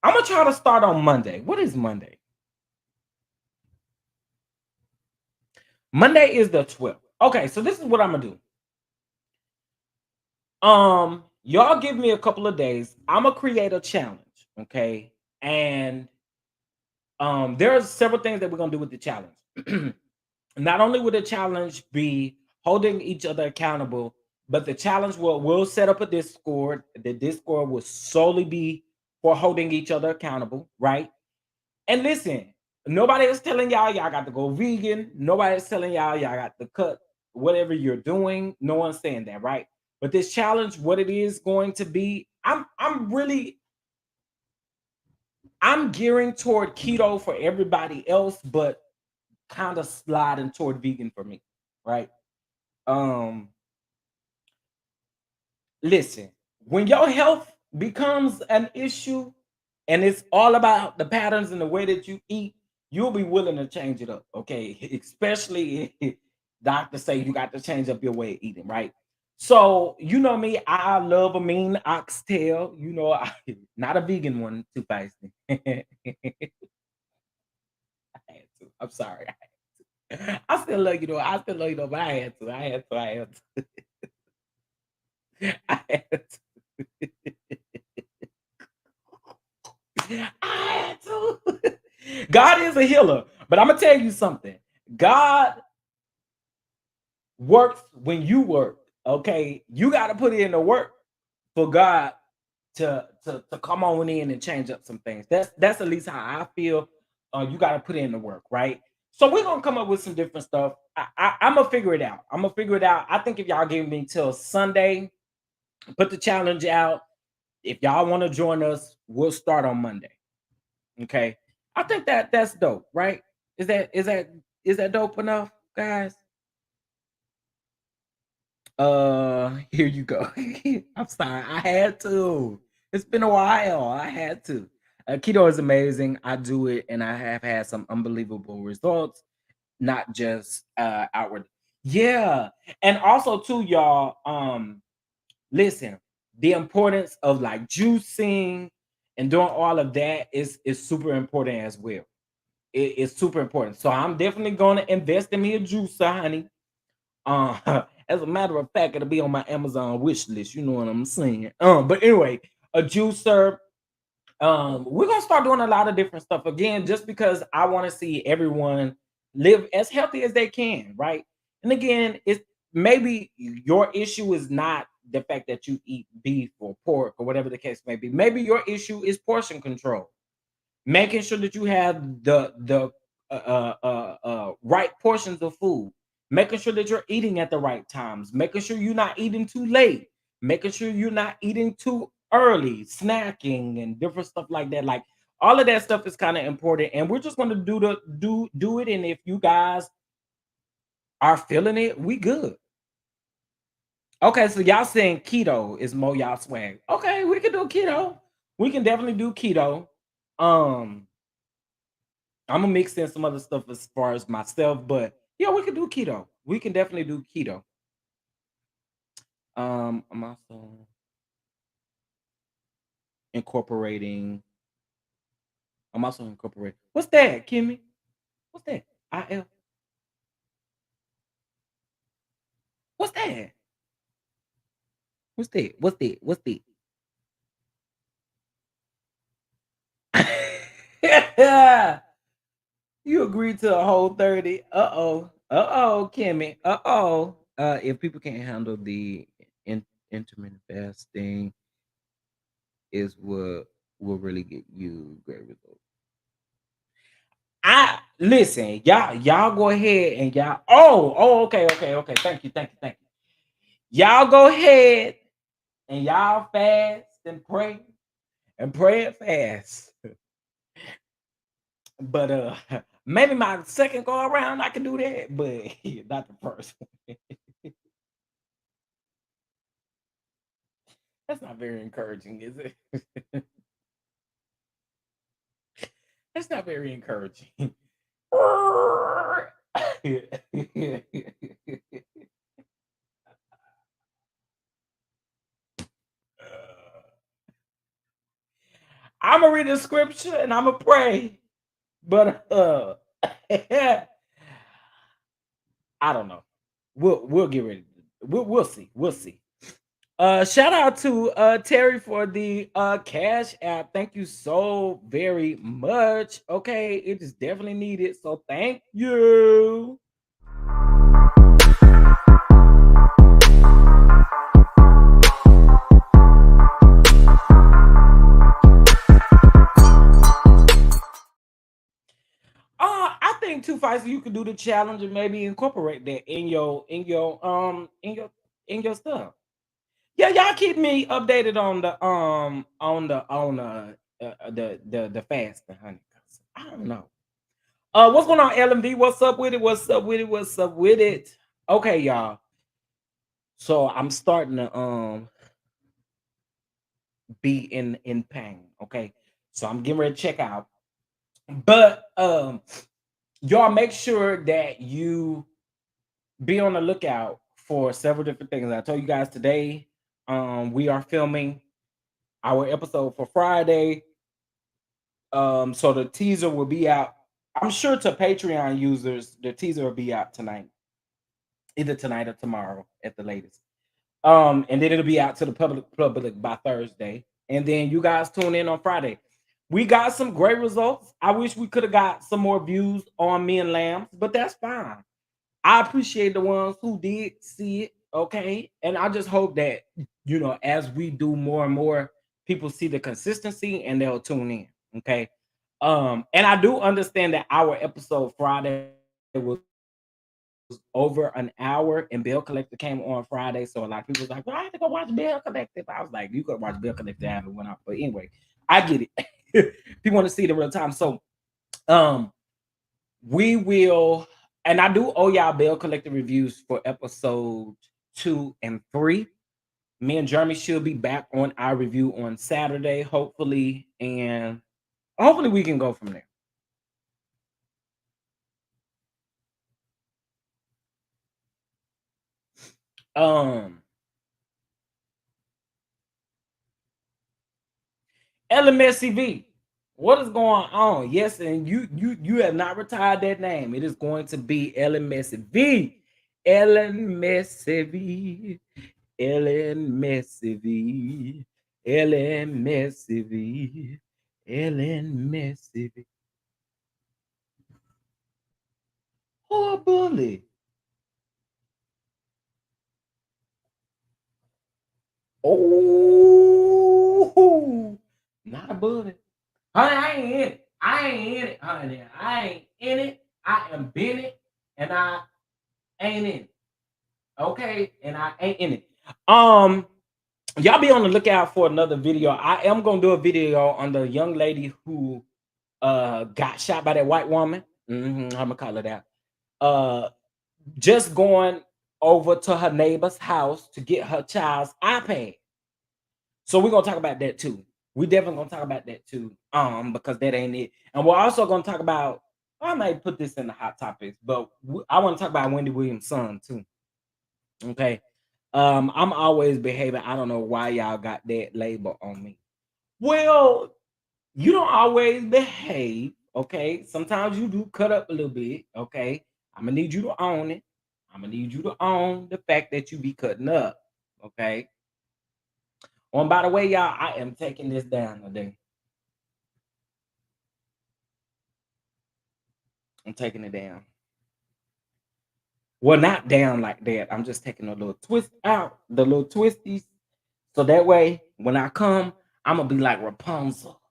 I'm gonna try to start on Monday. What is Monday? Monday is the 12th. Okay, so this is what I'm gonna do. Y'all give me a couple of days. I'm gonna create a challenge, okay? And there are several things that we're gonna do with the challenge. Not only will the challenge be holding each other accountable, but the challenge will set up a Discord. The Discord will solely be for holding each other accountable, right? And listen, nobody is telling y'all got to go vegan. Nobody is telling y'all got to cut whatever you're doing. No one's saying that, right? But this challenge, what it is going to be, I'm gearing toward keto for everybody else, but kind of sliding toward vegan for me, right? Um, Listen, when your health becomes an issue and it's all about the patterns and the way that you eat, you'll be willing to change it up, okay? Especially if doctors say you got to change up your way of eating, right? So, you know me, I love a mean oxtail, not a vegan one, too feisty. I had to. I'm sorry. I still love you though. I still love you though, but I had to. I had to. I had to. I had to. I had to. God is a healer, but I'm gonna tell you something. God works when you work. Okay, you got to put in the work for God to come on in and change up some things. That's at least how I feel. You got to put in the work, right? So we're gonna come up with some different stuff. I'm gonna figure it out. I'm gonna figure it out. I think if y'all give me till Sunday, put the challenge out. If y'all want to join us, we'll start on Monday. Okay. I think that's dope, right? Is that dope enough, guys? Here you go. I'm sorry. I had to. It's been a while. I had to. Keto is amazing. I do it and I have had some unbelievable results, not just outward. Yeah. And also too, y'all, listen, the importance of like juicing and doing all of that is super important as well. It's super important. So I'm definitely gonna invest in me a juicer, honey. As a matter of fact, it'll be on my Amazon wish list. You know what I'm saying? But anyway, a juicer. We're gonna start doing a lot of different stuff again, just because I want to see everyone live as healthy as they can, right? And again, it's maybe your issue is not the fact that you eat beef or pork or whatever the case may be. Maybe your issue is portion control, making sure that you have the right portions of food, making sure that you're eating at the right times, making sure you're not eating too late, making sure you're not eating too early, snacking and different stuff like that. Like all of that stuff is kind of important, and we're just going to do it. And if you guys are feeling it, we good. Okay, so y'all saying keto is more y'all swag. Okay, we can do keto. We can definitely do keto. Um, I'm gonna mix in some other stuff as far as myself, but yeah, we can do keto. We can definitely do keto. I'm also incorporating. I'm also incorporating. What's that, Kimmy? What's that? IL. What's that? What's that? What's that? What's that? You agreed to a whole 30. Uh-oh. Uh-oh, Kimmy. Uh-oh. If people can't handle the intermittent fasting is what will really get you great results. I listen, y'all go ahead and y'all. Okay. Thank you. Y'all go ahead and y'all fast and pray and fast. But maybe my second go around I can do that, but not the first one. That's not very encouraging, is it? That's not very encouraging. I'm gonna read the scripture and I'm gonna pray, but I don't know. We'll get ready. We'll see. We'll see. Shout out to Terry for the cash app. Thank you so very much. Okay, it is definitely needed. So thank you. I think Two Fights you could do the challenge and maybe incorporate that in your stuff. Yeah, y'all keep me updated on the fasting, honey. 'Cause I don't know. What's going on, LMV? What's up with it? What's up with it? What's up with it? Okay, y'all. So I'm starting to be in pain. Okay, so I'm getting ready to check out. But y'all make sure that you be on the lookout for several different things. I told you guys today, we are filming our episode for Friday. So the teaser will be out. I'm sure to Patreon users, the teaser will be out tonight, either tonight or tomorrow at the latest. And then it'll be out to the public by Thursday. And then you guys tune in on Friday. We got some great results. I wish we could have got some more views on Me and Lambs, but that's fine. I appreciate the ones who did see it. Okay. And I just hope that, as we do more and more, people see the consistency and they'll tune in. Okay. And I do understand that our episode Friday was over an hour and Bill Collector came on Friday. So a lot of people was like, well, I have to go watch Bill Collective. I was like, you could watch Bill Collective after it went off. But anyway, I get it. People want to see the real time. So um we will, and I do owe y'all Bill Collective reviews for episode 2 and 3. Me and Jeremy should be back on our review on Saturday, hopefully, and hopefully we can go from there. Um LMSCV, what is going on? Yes, and you have not retired that name. It is going to be LMSCV. LMSCV. LMSCV. LMSCV. LMSCV. Oh, bully. Oh, not a bully. Honey, I ain't in it. I ain't in it, honey. I ain't in it. I am been it, and I ain't in it. Okay, and I ain't in it. Um, y'all be on the lookout for another video. I am gonna do a video on the young lady who got shot by that white woman. I'm gonna call her that. Uh, just going over to her neighbor's house to get her child's iPad. So we're gonna talk about that too. We definitely gonna talk about that too. Because that ain't it. And we're also gonna talk about. I might put this in the hot topics, but I want to talk about Wendy Williams' son too. Okay. I'm always behaving. I don't know why y'all got that label on me. Well, you don't always behave. Okay. Sometimes you do cut up a little bit. Okay. I'm gonna need you to own it. I'm gonna need you to own the fact that you be cutting up. Okay. Oh, and by the way, y'all, I am taking this down today. I'm taking it down. Well, not down like that. I'm just taking a little twist out, the little twisties. So that way, when I come, I'm gonna be like Rapunzel.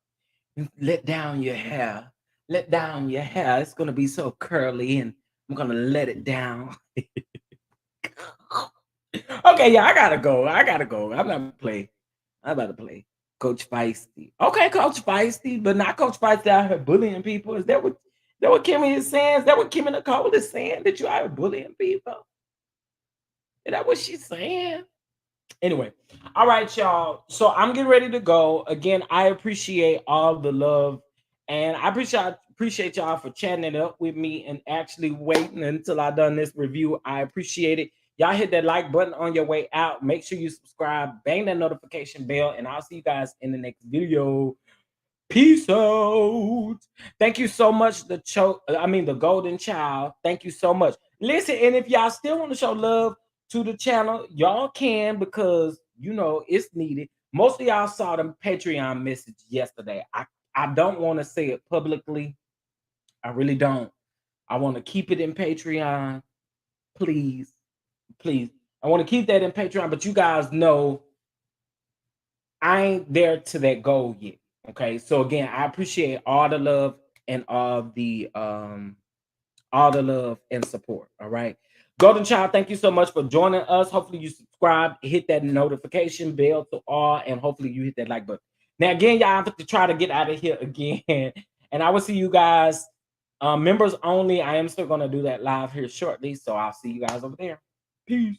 Let down your hair. Let down your hair. It's gonna be so curly, and I'm gonna let it down. Okay, yeah, I gotta go. I gotta go. I'm not gonna play. I'm about to play Coach Feisty. Okay, Coach Feisty, but not Coach Feisty out here bullying people. Is that what Kimmy is saying? Is that what Kimmy Nicole is saying? That you out here bullying people? Is that what she's saying? Anyway, all right, y'all. So I'm getting ready to go. Again, I appreciate all the love, and I appreciate y'all for chatting it up with me and actually waiting until I done this review. I appreciate it. Y'all hit that like button on your way out. Make sure you subscribe, bang that notification bell, and I'll see you guys in the next video. Peace out. Thank you so much, the golden child. Thank you so much. Listen, and if y'all still want to show love to the channel, y'all can, because it's needed. Most of y'all saw the Patreon message yesterday. I don't want to say it publicly. I really don't. I want to keep it in Patreon. Please. Please. I want to keep that in Patreon, but you guys know I ain't there to that goal yet. Okay. So again, I appreciate all the love and all the love and support. All right. Golden Child, thank you so much for joining us. Hopefully you subscribe, hit that notification bell to all, and hopefully you hit that like button. Now again, y'all have to try to get out of here again. And I will see you guys. Members only. I am still gonna do that live here shortly. So I'll see you guys over there. Peace.